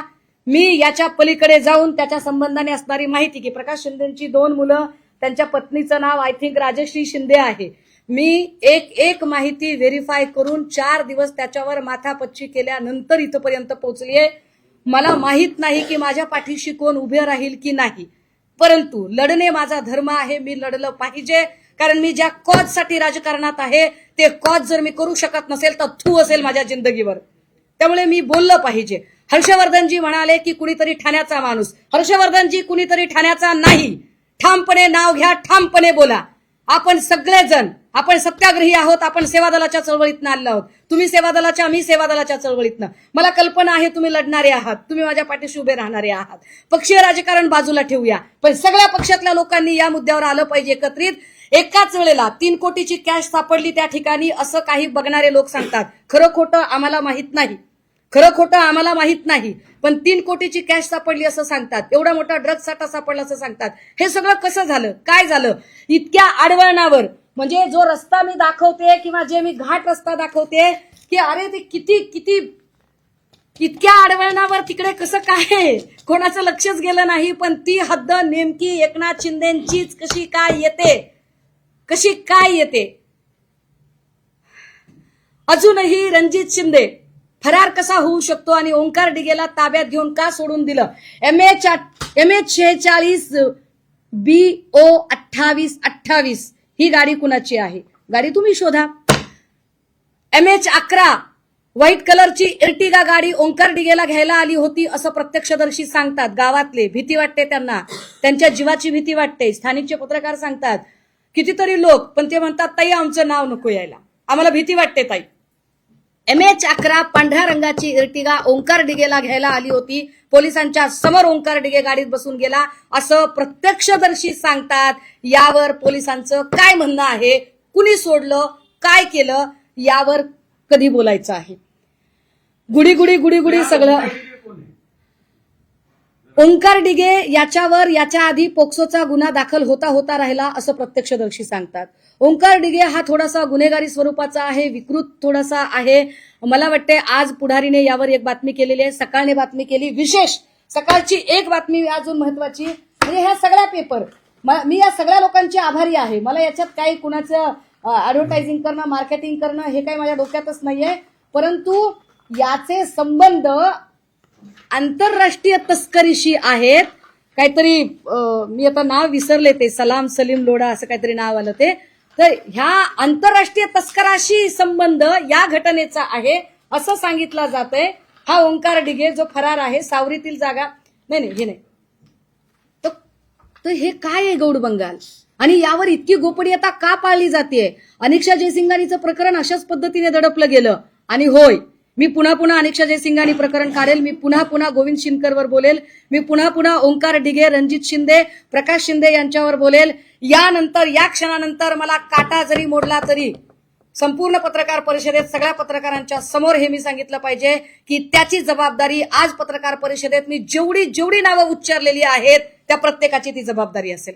मी याच्या पलीकडे जाऊन त्याच्या संबंधाने असणारी माहिती की प्रकाश शिंदेची 2 मुलं, त्यांच्या पत्नीचं नाव आय थिंक राजश्री शिंदे आहे, मी एक माहिती व्हेरीफाय करून 4 दिवस त्याच्यावर माथापच्ची केल्यानंतर इथपर्यंत पोहोचलीये. मला माहित नाही की माझ्या पाठीशी कोण उभे राहील की नाही, परंतु लढणे माझा धर्म आहे, मी लढलं पाहिजे. कारण मी ज्या कॉजसाठी राजकारणात आहे ते कॉज जर मी करू शकत नसेल तर थू असेल माझ्या जिंदगीवर, त्यामुळे मी बोललं पाहिजे. हर्षवर्धनजी म्हणाले की कुणीतरी ठाण्याचा माणूस, हर्षवर्धनजी कुणीतरी ठाण्याचा नाही, ठामपणे नाव घ्या, ठामपणे बोला. आपण सगळेजण आपण सत्याग्रही आहोत, आपण सेवा दलाच्या चळवळीतनं आलो आहोत, तुम्ही सेवा दलाच्या, मी सेवा दलाच्या चळवळीतनं. मला कल्पना आहे तुम्ही लढणारे आहात, तुम्ही माझ्या पाठीशी उभे राहणारे आहात. पक्षीय राजकारण बाजूला ठेवूया, पण सगळ्या पक्षातल्या लोकांनी या मुद्द्यावर आलं पाहिजे एकत्रित. एकाच वेळेला 3 कोटीची कॅश सापडली त्या ठिकाणी असं काही बघणारे लोक सांगतात, खरं खोटं आम्हाला माहित नाही, खरं खोटं आम्हाला माहित नाही, पण 3 कोटीची कॅश सापडली असं सांगतात, एवढा मोठा ड्रग्ज साठा सापडला असं सांगतात. हे सगळं कसं झालं, काय झालं. इतक्या आडवळणावर, म्हणजे जो रस्ता मी दाखवते किंवा जे मी घाट रस्ता दाखवते की अरे ते किती किती इतक्या आडवळणावर तिकडे कसं काय कोणाचं लक्षच गेलं नाही, पण ती हद्द नेमकी एकनाथ शिंदेंचीच कशी काय येते, कशी काय येते. अजूनही रणजित शिंदे फरार कसा होऊ शकतो आणि ओंकार डिगेला ताब्यात घेऊन का सोडून दिलं. MH46 BO 2828 ही गाडी कुणाची आहे, गाडी तुम्ही शोधा. MH11 व्हाईट कलरची एर्टिगा गाडी ओंकार डिगेला घ्यायला आली होती असं प्रत्यक्षदर्शी सांगतात. गावातले भीती वाटते त्यांना, त्यांच्या जीवाची भीती वाटते. स्थानिकचे पत्रकार सांगतात, कितीतरी लोक, पण ते म्हणतात ताई आमचं नाव नको यायला, आम्हाला भीती वाटते ताई. MH11 पांढऱ्या रंगाची एर्टिगा ओंकार डिगेला घ्यायला आली होती, पोलिसांच्या समोर ओंकार डिगे गाडीत बसून गेला असं प्रत्यक्षदर्शी सांगतात. यावर पोलिसांचं काय म्हणणं आहे, कुणी सोडलं, काय केलं, यावर कधी बोलायचं आहे. गुडी गुडी गुडी गुडी सगळं. ओंकार डिगे याच्यावर याच्या आधी पोक्सोचा गुन्हा दाखल होता राहिला असं प्रत्यक्षदर्शी सांगतात. ओंकार डिगे हा थोडासा गुन्हेगारी स्वरूपाचा आहे, विकृत थोडासा आहे. मला वाटते आज पुढारीने यावर एक बातमी केलेली आहे, सकाळने बातमी केली. विशेष सकाळची एक बातमी अजून महत्वाची, म्हणजे ह्या सगळ्या पेपर, मी या सगळ्या लोकांची आभारी आहे. मला याच्यात काही कुणाचं ऍडव्हर्टायझिंग करणं, मार्केटिंग करणं हे काही माझ्या डोक्यातच नाहीये, परंतु याचे संबंध आंतरराष्ट्रीय तस्करीशी आहेत. काहीतरी मी आता नाव विसरले, ते सलाम सलीम लोढा असं काहीतरी नाव आलं ते. तर ह्या आंतरराष्ट्रीय तस्कराशी संबंध या घटनेचा आहे असं सांगितलं जातंय. हा ओंकार डिगे जो फरार आहे, सावरीतील जागा नाही हे नाही, तर हे काय आहे गौड बंगाल, आणि यावर इतकी गोपनीयता का पाळली जाते. अनिक्षा जयसिंघानीचं प्रकरण अशाच पद्धतीने दडपलं गेलं. आणि होय, मी पुन्हा अनिक्षा जयसिंघानी प्रकरण काढेल, मी पुन्हा गोविंद शिनकरवर बोलेल, मी पुन्हा ओंकार डिगे, रणजित शिंदे, प्रकाश शिंदे यांच्यावर बोलेल. यानंतर या क्षणानंतर मला काटा जरी मोडला तरी संपूर्ण पत्रकार परिषदेत सगळ्या पत्रकारांच्या समोर हे मी सांगितलं पाहिजे की त्याची जबाबदारी आज पत्रकार परिषदेत मी जेवढी नावं उच्चारलेली आहेत त्या प्रत्येकाची ती जबाबदारी असेल.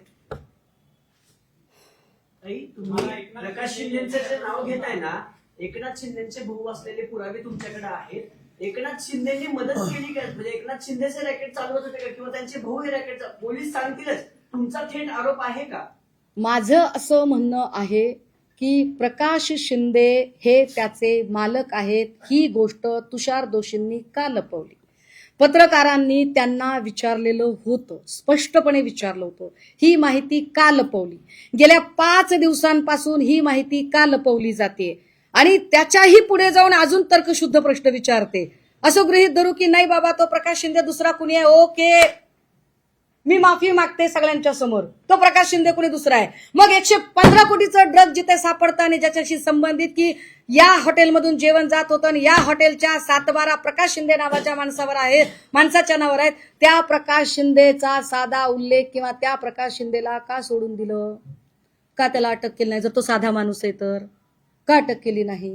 तुम्ही प्रकाश शिंदेचं जे नाव घेताय ना, एकनाथ शिंदेचे भाऊ असलेले पुरावे तुमच्याकडे आहेत. एकनाथ शिंदेनी मदत केली का, म्हणजे एकनाथ शिंदेचे रॅकेट चालवत होते का, किंवा त्यांचे भाऊ हे रॅकेट, पोलीस सांगतीलच, तुमचा थेट आरोप आहे का. माझं असं म्हणणं आहे की प्रकाश शिंदे हे त्याचे मालक आहेत. ही गोष्ट तुषार दोशींनी का लपवली. पत्रकारांनी त्यांना विचारलेलं होतं, स्पष्टपणे विचारलं होतं, ही माहिती का लपवली. गेल्या 5 दिवसांपासून ही माहिती का लपवली जाते, आणि त्याच्याही पुढे जाऊन अजून तर्कशुद्ध प्रश्न विचारते. असं गृहीत धरू की नाही बाबा तो प्रकाश शिंदे दुसरा कुणी आहे, ओके, मी माफी मागते सगळ्यांच्या समोर. तो प्रकाश शिंदे कोणी दुसरा आहे. मग 115 कोटीचं ड्रग जिथे सापडतं आणि ज्याच्याशी संबंधित की या हॉटेलमधून जेवण जात होतं आणि या हॉटेलच्या 7-12 प्रकाश शिंदे नावाच्या माणसाच्या नावावर आहेत, त्या प्रकाश शिंदेचा साधा उल्लेख किंवा त्या प्रकाश शिंदेला का सोडून दिलं, का त्याला अटक केली नाही? जर तो साधा माणूस आहे तर का अटक केली नाही?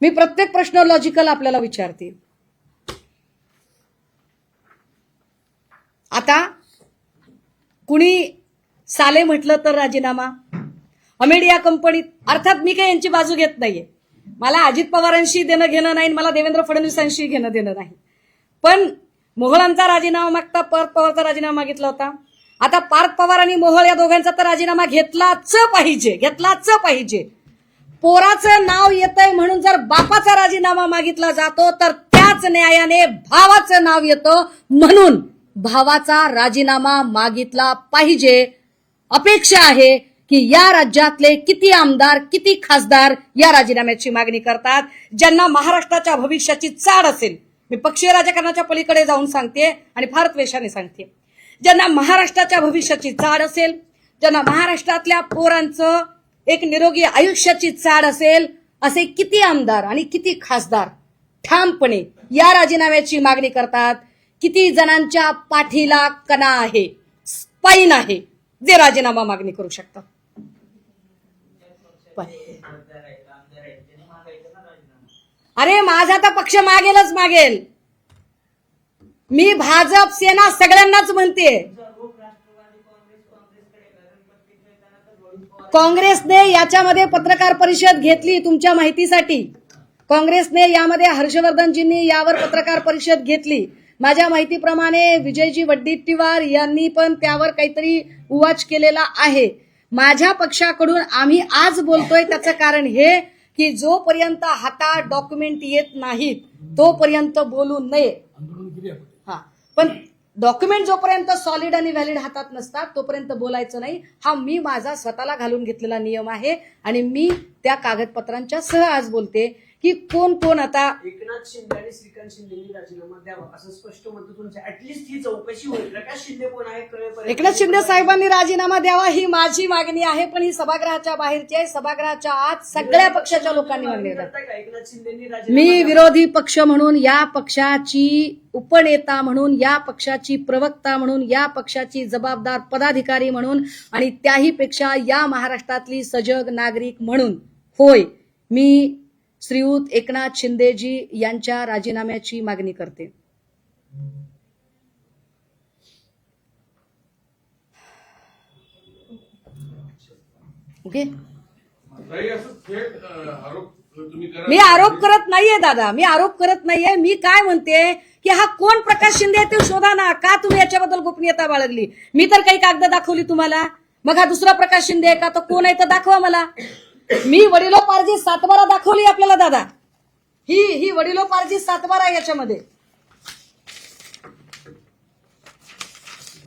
मी प्रत्येक प्रश्न लॉजिकल आपल्याला विचारते. आता कुणी साले म्हटलं तर राजीनामा, अमेडिया कंपनीत, अर्थात मी काही यांची बाजू घेत नाहीये. मला अजित पवारांशी देणं घेणं नाही, मला देवेंद्र फडणवीसांशी घेणं देणं नाही. पण मोहोळांचा राजीनामा मागता पार्थ पवारचा राजीनामा मागितला होता. आता पार्थ पवार आणि मोहोळ या दोघांचा तर राजीनामा घेतलाच पाहिजे. पोराचं नाव येतंय म्हणून जर बापाचा राजीनामा मागितला जातो तर त्याच न्यायाने भावाचं नाव येतं म्हणून भावाचा राजीनामा मागितला पाहिजे. अपेक्षा आहे की या राज्यातले किती आमदार किती खासदार या राजीनाम्याची मागणी करतात, ज्यांना महाराष्ट्राच्या भविष्याची चाड असेल. मी पक्षीय राजकारणाच्या पलीकडे जाऊन सांगते आणि फार द्वेषाने सांगते. ज्यांना महाराष्ट्राच्या भविष्याची चाड असेल, ज्यांना महाराष्ट्रातल्या पोरांचं एक निरोगी आयुष्याची चाड असेल, असे किती आमदार आणि किती खासदार ठामपणे या राजीनाम्याची मागणी करतात. किती जणांच्या पाठीला कणा आहे, स्पाईन आहे, जे राजीनामा मागणी करू शकतात. अरे माझा तर पक्ष मागेल. मी भाजप सेना सगळ्यांनाच म्हणते. काँग्रेसने याच्यामध्ये पत्रकार परिषद घेतली तुमच्या माहितीसाठी. काँग्रेसने यामध्ये हर्षवर्धनजींनी यावर पत्रकार परिषद घेतली. माझ्या माहितीप्रमाणे विजयजी वड्डेट्टीवार यांनी पण त्यावर काहीतरी उवाच केलेला आहे. माझ्या पक्षाकडून आम्ही आज बोलतोय त्याचं कारण हे की जोपर्यंत हातात डॉक्युमेंट येत नाहीत तोपर्यंत बोलू नये. हा, पण डॉक्युमेंट जोपर्यंत सॉलिड आणि व्हॅलिड हातात नसतात तोपर्यंत बोलायचं नाही. हा मी माझा स्वतःला घालून घेतलेला नियम आहे आणि मी त्या कागदपत्रांच्या सह आज बोलते की कोण आता एकनाथ शिंदे आणि श्रीकांत शिंदेनी राजीनामा द्यावा असं स्पष्ट म्हणतो तुमचं. ऍटलिस्ट ही चौकशी होईल, प्रकाश शिंदे कोण आहे कळेपर्यंत. एकनाथ शिंदे साहेबांनी राजीनामा द्यावा ही माझी मागणी आहे, पण ही सभागृहाच्या बाहेरची आहे. सभागृहाच्या आत सगळ्या पक्षाच्या लोकांनी मागणी एकनाथ शिंदेनी मी विरोधी पक्ष म्हणून, या पक्षाची उपनेता म्हणून, या पक्षाची प्रवक्ता म्हणून, या पक्षाची जबाबदार पदाधिकारी म्हणून आणि त्याही पेक्षा या महाराष्ट्रातली सजग नागरिक म्हणून, होय, मी श्रीयुत एकनाथ शिंदेजी यांच्या राजीनाम्याची मागणी करते. ओके, मी आरोप करत नाहीये दादा, मी आरोप करत नाहीये. मी काय म्हणते की हा कोण प्रकाश शिंदे आहे ते शोधा ना. का तुम्ही याच्याबद्दल गोपनीयता बाळगली? मी तर काही कागद दाखवली तुम्हाला. मग हा दुसरा प्रकाश शिंदे आहे का? तो कोण आहे तर दाखवा मला. मी वडिलोपार्जित 7-12 दाखवली आपल्याला दादा. ही वडिलोपार्जित 7-12 याच्यामध्ये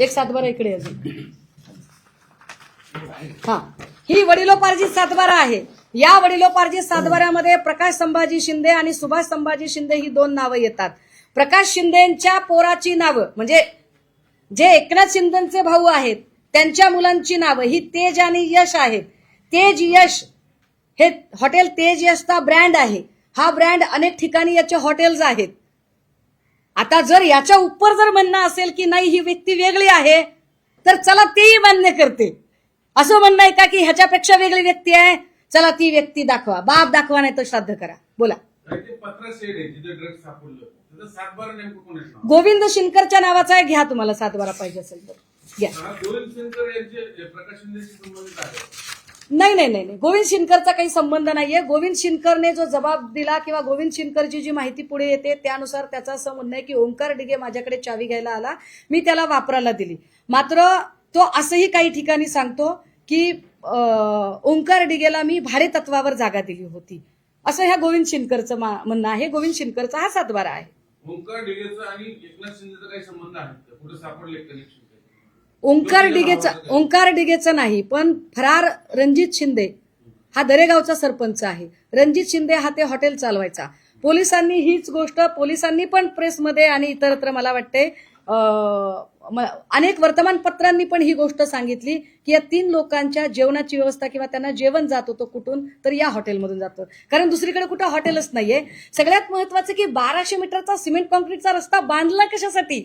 एक 7-12 इकडे अजून. हा, ही वडिलोपार्जित 7-12 आहे. या वडिलोपार्जित 7-12 प्रकाश संभाजी शिंदे आणि सुभाष संभाजी शिंदे ही 2 नावं येतात. प्रकाश शिंदेच्या पोराची नावं म्हणजे जे एकनाथ शिंदेचे भाऊ आहेत त्यांच्या मुलांची नावं ही तेज आणि यश आहेत. तेज यश हे हॉटेल तेज यशचा ब्रँड आहे. हा ब्रँड अनेक ठिकाणी याचे हॉटेल्स आहेत. आता जर याच्या उपर जर म्हणणं असेल की नाही ही व्यक्ती वेगळी आहे तर चला तेही मान्य करते. असं म्हणणं आहे का की ह्याच्यापेक्षा वेगळी व्यक्ती आहे, चला ती व्यक्ती दाखवा. बाप दाखवा नाही तर श्राद्ध करा. बोला. गोविंद शिनकरच्या नावाचा आहे. घ्या, तुम्हाला 7-12 पाहिजे असेल तर घ्या. नाही, गोविंद शिनकरचा काही संबंध नाहीये. गोविंद शिनकरने जो जबाब दिला किंवा गोविंद शिनकरची जी माहिती पुढे येते त्यानुसार त्याचं असं म्हणणं आहे की ओंकार डिगे माझ्याकडे चावी घ्यायला आला, मी त्याला वापरायला दिली. मात्र तो असंही काही ठिकाणी सांगतो की ओंकार डिगेला मी भाडे तत्वावर जागा दिली होती, असं ह्या गोविंद शिनकरचं म्हणणं आहे. गोविंद शिनकरचा हा 7-12 आहे. ओंकार डिगेचा आणि एकनाथ शिंदेचा काही संबंध आहे? कुठे सापडले कनेक्शन? ओंकार डिगेचं नाही, पण फरार रणजित शिंदे हा दरेगावचा सरपंच आहे. रणजित शिंदे हा ते हॉटेल चालवायचा. पोलिसांनी हीच गोष्ट, पोलिसांनी पण प्रेसमध्ये आणि इतरत्र मला वाटते अनेक वर्तमानपत्रांनी पण ही गोष्ट सांगितली की या 3 लोकांच्या जेवणाची व्यवस्था किंवा त्यांना जेवण जात होतं कुठून, तर या हॉटेलमधून जातं, कारण दुसरीकडे कुठं हॉटेलच नाहीये. सगळ्यात महत्वाचं की 1200 मीटरचा सिमेंट कॉन्क्रीटचा रस्ता बांधला कशासाठी?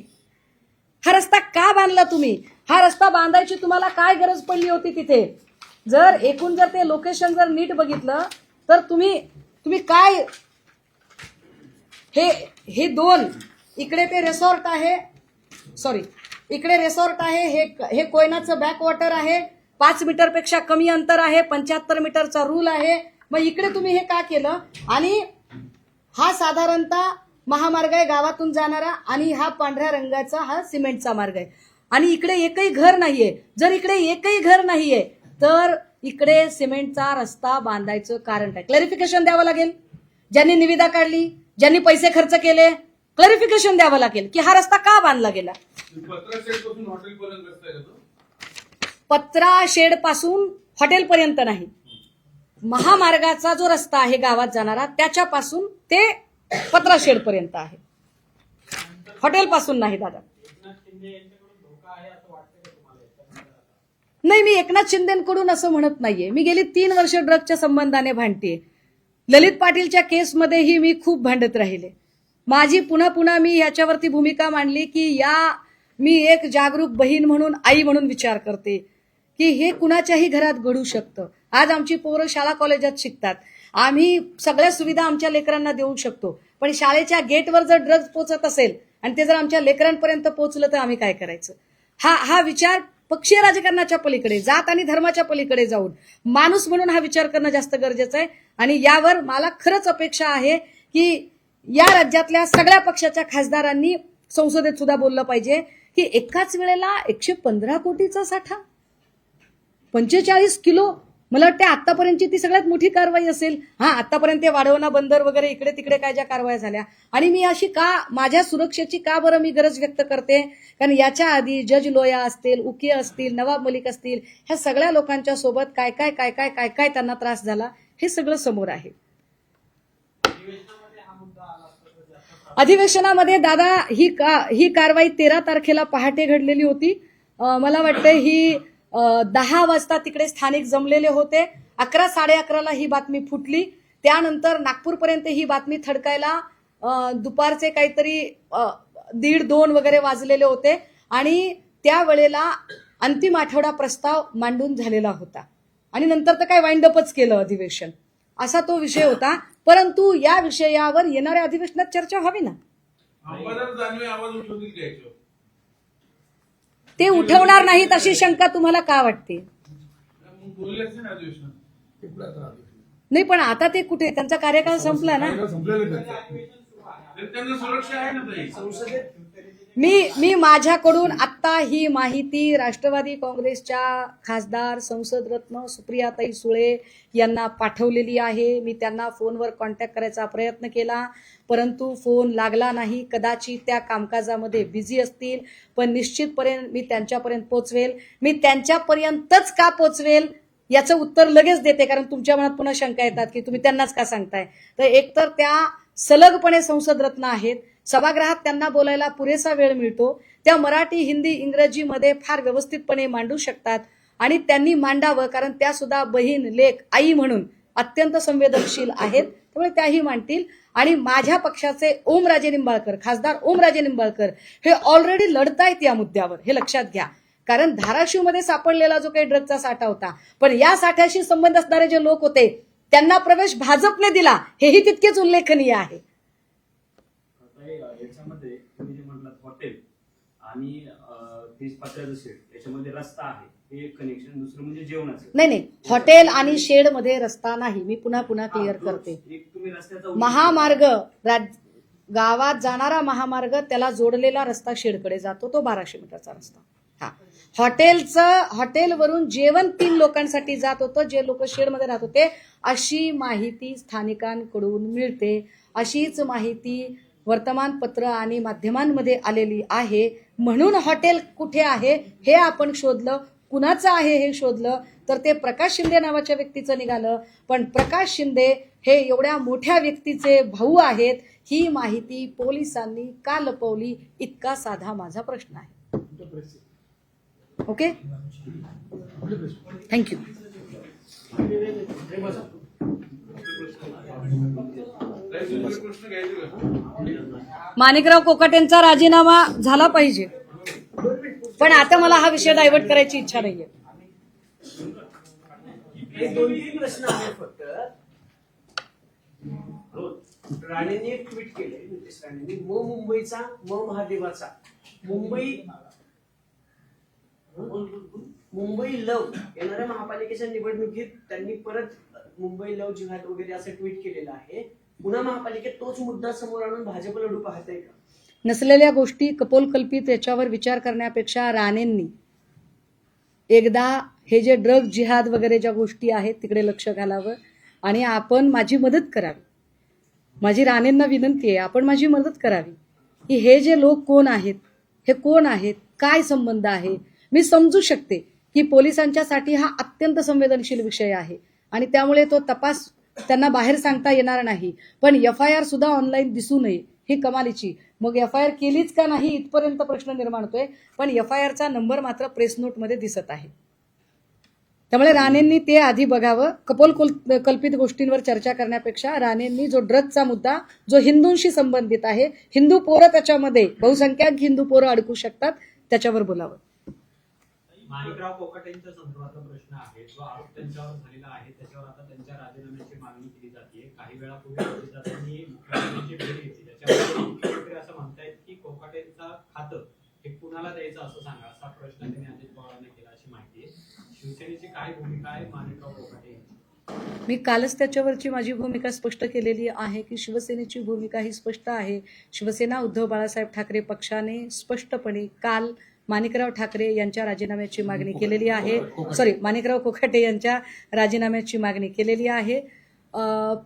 हा रस्ता का बांधला तुम्ही? हा रस्ता बांधायची तुम्हाला काय गरज पडली होती तिथे? जर ते लोकेशन जर नीट बघितलं तर तुम्ही काय हे 2 इकडे ते रिसॉर्ट आहे, इकडे रिसॉर्ट आहे, हे कोयनाचं बॅकवॉटर आहे, 5 मीटरपेक्षा कमी अंतर आहे, 75 मीटरचा रूल आहे. मग इकडे तुम्ही हे का केलं? आणि हा साधारणतः महामार्ग आहे गावातून जाणारा, आणि हा पांढऱ्या रंगाचा हा सिमेंटचा मार्ग आहे, आणि इकडे एकही घर नाहीये. जर इकडे एकही घर नाहीये तर इकडे सिमेंटचा रस्ता बांधायचं कारण काय? क्लॅरिफिकेशन द्यावं लागेल. ज्यांनी निविदा काढली, ज्यांनी पैसे खर्च केले, क्लॅरिफिकेशन द्यावं लागेल की हा रस्ता का बांधला गेला. पत्रा शेड पासून हॉटेलपर्यंत रस्ता आहे का तो? पत्रा शेड पासून हॉटेलपर्यंत नाही, महामार्गाचा जो रस्ता आहे गावात जाणारा त्याच्यापासून ते पत्रा शेड पर्यंत आहे, हॉटेल पासून नाही दादा. नाही, मी एकनाथ शिंदेकडून असं म्हणत नाहीये. मी गेली 3 वर्ष ड्रगच्या संबंधाने भांडतेय. ललित पाटीलच्या केसमध्येही मी खूप भांडत राहिले. माझी पुन्हा मी याच्यावरती भूमिका मांडली की मी एक जागरूक बहीण म्हणून, आई म्हणून विचार करते की हे कुणाच्याही घरात घडू शकतं. आज आमची पोरं शाळा कॉलेजात शिकतात, आम्ही सगळ्या सुविधा आमच्या लेकरांना देऊ शकतो, पण शाळेच्या गेटवर जर ड्रग्ज पोचत असेल आणि ते जर आमच्या लेकरांपर्यंत पोहोचलं तर आम्ही काय करायचं? हा विचार पक्षीय राजकारणाच्या पलीकडे, जात आणि धर्माच्या पलीकडे जाऊन माणूस म्हणून हा विचार करणं जास्त गरजेचं आहे. आणि यावर मला खरंच अपेक्षा आहे की या राज्यातल्या सगळ्या पक्षाच्या खासदारांनी संसदेत सुद्धा बोललं पाहिजे की एकाच वेळेला 115 कोटीचा साठा, 45 किलो, मला वाटतं आतापर्यंतची ती सगळ्यात मोठी कारवाई असेल. आतापर्यंत वाढवणा बंदर वगैरे इकडे तिकडे काय ज्या कारवाया झाल्या, आणि मी अशी माझ्या सुरक्षेची का बरं मी गरज व्यक्त करते? कारण याच्या आधी जज लोया असतील, उकिया असतील, नवाब मलिक असतील, ह्या सगळ्या लोकांच्या सोबत काय काय त्यांना त्रास झाला हे सगळं समोर आहे. अधिवेशनामध्ये दादा ही कारवाई 13 तारखेला पहाटे घडलेली होती. मला वाटतं ही 10 वाजता तिकडे स्थानिक जमलेले होते. 11, 11:30ला ही बातमी फुटली. त्यानंतर नागपूरपर्यंत ही बातमी थडकायला दुपारचे काहीतरी 1:30-2 वगैरे वाजलेले होते, आणि त्यावेळेला अंतिम आठवडा प्रस्ताव मांडून झालेला होता, आणि नंतर तर काय वाइंडअपच केलं अधिवेशन, असा तो विषय होता. परंतु या विषयावर येणाऱ्या अधिवेशनात चर्चा व्हावी ना. अंबादास दानवे आवाज उठवतील का याच्यावर? ते उठवणार नाहीत अशी शंका तुम्हाला का वाटते? मग बोलले असते ना अधिवेशनात. नाही, पण आता ते कुठे, त्यांचा कार्यकाळ संपला ना. त्यांना सुरक्षा आहे ना ताई संसदेत. मी माझ्याकडून आता ही माहिती राष्ट्रवादी काँग्रेसच्या खासदार संसद रत्न सुप्रियाताई सुळे यांना पाठवलेली आहे. मी त्यांना फोनवर कॉन्टॅक्ट करायचा प्रयत्न केला, परंतु फोन लागला नाही. कदाचित त्या कामकाजामध्ये बिझी असतील, पण निश्चितपणे मी त्यांच्यापर्यंत पोहोचवेल. मी त्यांच्यापर्यंतच का पोहोचवेल याचं उत्तर लगेच देते, कारण तुमच्या मनात पुन्हा शंका येतात की तुम्ही त्यांनाच का सांगताय. तर एकतर त्या सलगपणे संसद रत्न आहेत, सभागृहात त्यांना बोलायला पुरेसा वेळ मिळतो, त्या मराठी, हिंदी, इंग्रजीमध्ये फार व्यवस्थितपणे मांडू शकतात, आणि त्यांनी मांडावं, कारण त्या सुद्धा बहीण, लेक, आई म्हणून अत्यंत संवेदनशील आहेत, त्यामुळे त्याही मांडतील. आणि माझ्या पक्षाचे ओमराजे निंबाळकर, खासदार ओमराजे निंबाळकर हे ऑलरेडी लढतायत या मुद्द्यावर, हे लक्षात घ्या. कारण धाराशिवमध्ये सापडलेला जो काही ड्रगचा साठा होता, पण या साठ्याशी संबंध असणारे जे लोक होते त्यांना प्रवेश भाजपने दिला, हेही तितकेच उल्लेखनीय आहे. याच्यामध्ये तुम्ही जे म्हटलं हॉटेल आणि पत्र्याचं शेड, याच्यामध्ये रस्ता आहे, हे कनेक्शन. दुसरं म्हणजे जेवणाचं. नाही, हॉटेल आणि शेड मध्ये रस्ता नाही. मी पुन्हा क्लिअर करते. तुम्ही रस्त्याचा महामार्ग, गावात जाणारा महामार्ग, त्याला जोडलेला रस्ता शेडकडे जातो, तो 1200 मीटरचा रस्ता. हॉटेलवरून जेवण 3 लोकांसाठी जात होतं, जे लोक शेडमध्ये राहत होते, अशी माहिती स्थानिकांकडून मिळते. अशीच माहिती वर्तमानपत्र आणि माध्यमांमध्ये आलेली आहे. म्हणून हॉटेल कुठे आहे हे आपण शोधलं, कुणाचं आहे हे शोधलं, तर ते प्रकाश शिंदे नावाच्या व्यक्तीचं निघालं. पण प्रकाश शिंदे हे एवढ्या मोठ्या व्यक्तीचे भाऊ आहेत, ही माहिती पोलिसांनी का लपवली, इतका साधा माझा प्रश्न आहे. Okay, thank you. प्रश्न घ्यायचे का? माणिकराव कोकाटेंचा राजीनामा झाला पाहिजे, पण आता मला हा विषय डायव्हर्ट करायची इच्छा नाहीये. हे 2-3 प्रश्न आहेत फक्त. राणेंनी एक ट्विट केले, नितेश राणेंनी, मुंबईचा महादेवाचा मुंबई लव येणाऱ्या महापालिकेच्या निवडणुकीत त्यांनी परत मुंबई लव जिहाद वगैरे असं ट्विट केलेलं आहे. पुन्हा महापालिकेत तोच मुद्दा समोर आणून भाजप लढू पाहतंय का? नसलेल्या गोष्टी कपोलकल्पित याच्यावर विचार करण्यापेक्षा राणेंनी एकदा हे जे ड्रग जिहाद वगैरे ज्या गोष्टी आहेत तिकडे लक्ष घालावं आणि आपण माझी मदत करावी. माझी राणेंना विनंती आहे, आपण माझी मदत करावी की हे जे लोक कोण आहेत, हे कोण आहेत, काय संबंध आहे. मी समजू शकते की पोलिसांच्यासाठी हा अत्यंत संवेदनशील विषय आहे आणि त्यामुळे तो तपास त्यांना बाहेर सांगता येणार नाही, पण FIR सुद्धा ऑनलाईन दिसू नये ही कमालीची. मग FIR केलीच का नाही इथपर्यंत प्रश्न निर्माण होतोय, पण FIRचा नंबर मात्र प्रेस नोटमध्ये दिसत आहे. त्यामुळे राणेंनी ते आधी बघावं. कल्पित गोष्टींवर चर्चा करण्यापेक्षा राणेंनी जो ड्रगचा मुद्दा जो हिंदूंशी संबंधित आहे, हिंदू पोरं त्याच्यामध्ये बहुसंख्याक हिंदू पोरं अडकू शकतात, त्याच्यावर बोलावं. माणिकराव कोकाटेंच्या संदर्भातला प्रश्न आहे, जो आरोप त्यांच्यावर झालेला आहे त्याच्यावर आता त्यांच्या राजीनाम्याची मागणी केली जाते. काही वेळापूर्वी अजितदादांनी मुख्यमंत्र्यांची भेट घेतली, त्याच्यावर मुख्यमंत्री असं म्हणतायत की कोकाटेंचं खातं हे कुणाला द्यायचं असं सांगा, असा प्रश्न त्यांनी अजित पवारांना केला अशी माहिती आहे. शिवसेनेची काय भूमिका आहे माणिकराव कोकाटे यांची? मी कालच त्याच्यावरची माझी भूमिका स्पष्ट केलेली आहे की शिवसेनेची भूमिका ही स्पष्ट आहे. शिवसेना उद्धव बाळासाहेब ठाकरे पक्षाने स्पष्टपणे काल माणिकराव ठाकरे यांच्या राजीनाम्याची मागणी केलेली आहे. माणिकराव कोकाटे यांच्या राजीनाम्याची मागणी केलेली आहे.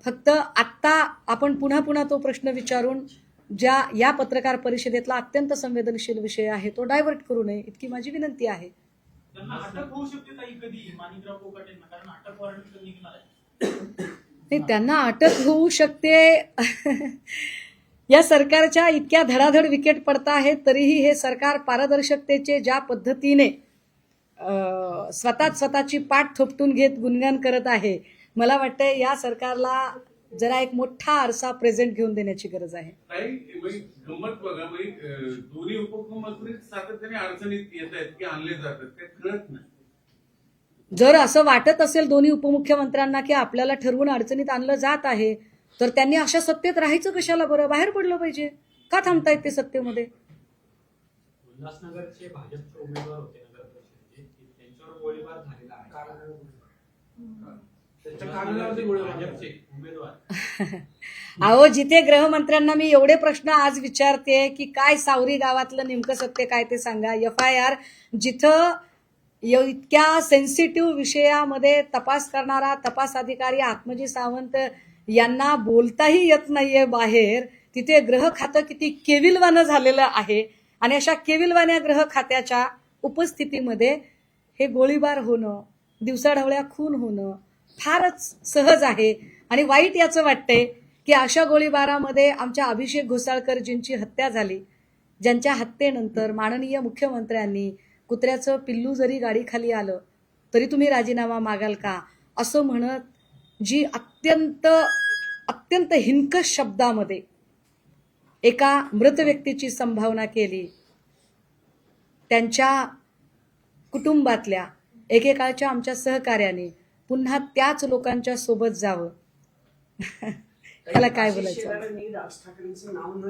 फक्त आत्ता आपण पुन्हा तो प्रश्न विचारून या पत्रकार परिषदेतला अत्यंत संवेदनशील विषय आहे तो डायव्हर्ट करू नये, इतकी माझी विनंती आहे. त्यांना अटक होऊ शकते ताई कधी माणिकराव कोकाटेंना, कारण अटक वॉरंट निघणार आहे. नाही, त्यांना अटक होऊ शकते. या सरकारच्या इतक्या धडाधड विकेट पडत आहेत तरीही हे सरकार पारदर्शकतेचे ज्या पद्धतीने स्वतःची पाठ थोपटून घेत गुणगान करत आहे, मला वाटतं या सरकारला जरा एक मोठा आरसा प्रेझेंट घेऊन देण्याची गरज आहे. गंमत बघा, दोन्ही उपमुख्यमंत्री सातत्याने अडचणीत येत आहेत की आणले जातात, ते कळत नाही. जर असं वाटत असेल दोन्ही उपमुख्यमंत्र्यांना की आपल्याला ठरवून अडचणीत आणलं जात आहे, तर त्यांनी अशा सत्तेत राहायचं कशाला बरं, बाहेर पडलं पाहिजे. का थांबतायत ते सत्तेमध्ये? उल्हासनगरचे भाजपचे उमेदवार होते नगर परिषदेचे, त्यांच्यावर गोळीबार झालेला आहे. भाजपचे उमेदवार अहो, जिथे गृहमंत्र्यांना मी एवढे प्रश्न आज विचारते की काय सावरी गावातलं नेमकं सत्य काय ते सांगा. FIR जिथं इतक्या सेन्सिटिव्ह विषयामध्ये तपास करणारा तपास अधिकारी आत्मजी सावंत यांना बोलताही येत नाहीये बाहेर, तिथे ग्रह खातं किती केविलवानं झालेलं आहे आणि अशा केविलवाण्या ग्रह खात्याच्या उपस्थितीमध्ये हे गोळीबार होणं, दिवसाढवळ्या खून होणं फारच सहज आहे. आणि वाईट याचं वाटतंय की अशा गोळीबारामध्ये आमच्या अभिषेक घोसाळकरजींची हत्या झाली, ज्यांच्या हत्येनंतर माननीय मुख्यमंत्र्यांनी कुत्र्याचं पिल्लू जरी गाडीखाली आलं तरी तुम्ही राजीनामा मागाल का असं म्हणत जी अत्यंत हिणकस शब्दामध्ये एका मृत व्यक्तीची संभावना केली, त्यांच्या कुटुंबातल्या एकेकाळच्या आमच्या सहकार्याने पुन्हा त्याच लोकांच्या सोबत जावं. त्याला काय बोलायचं? राज ठाकरेंचं नाव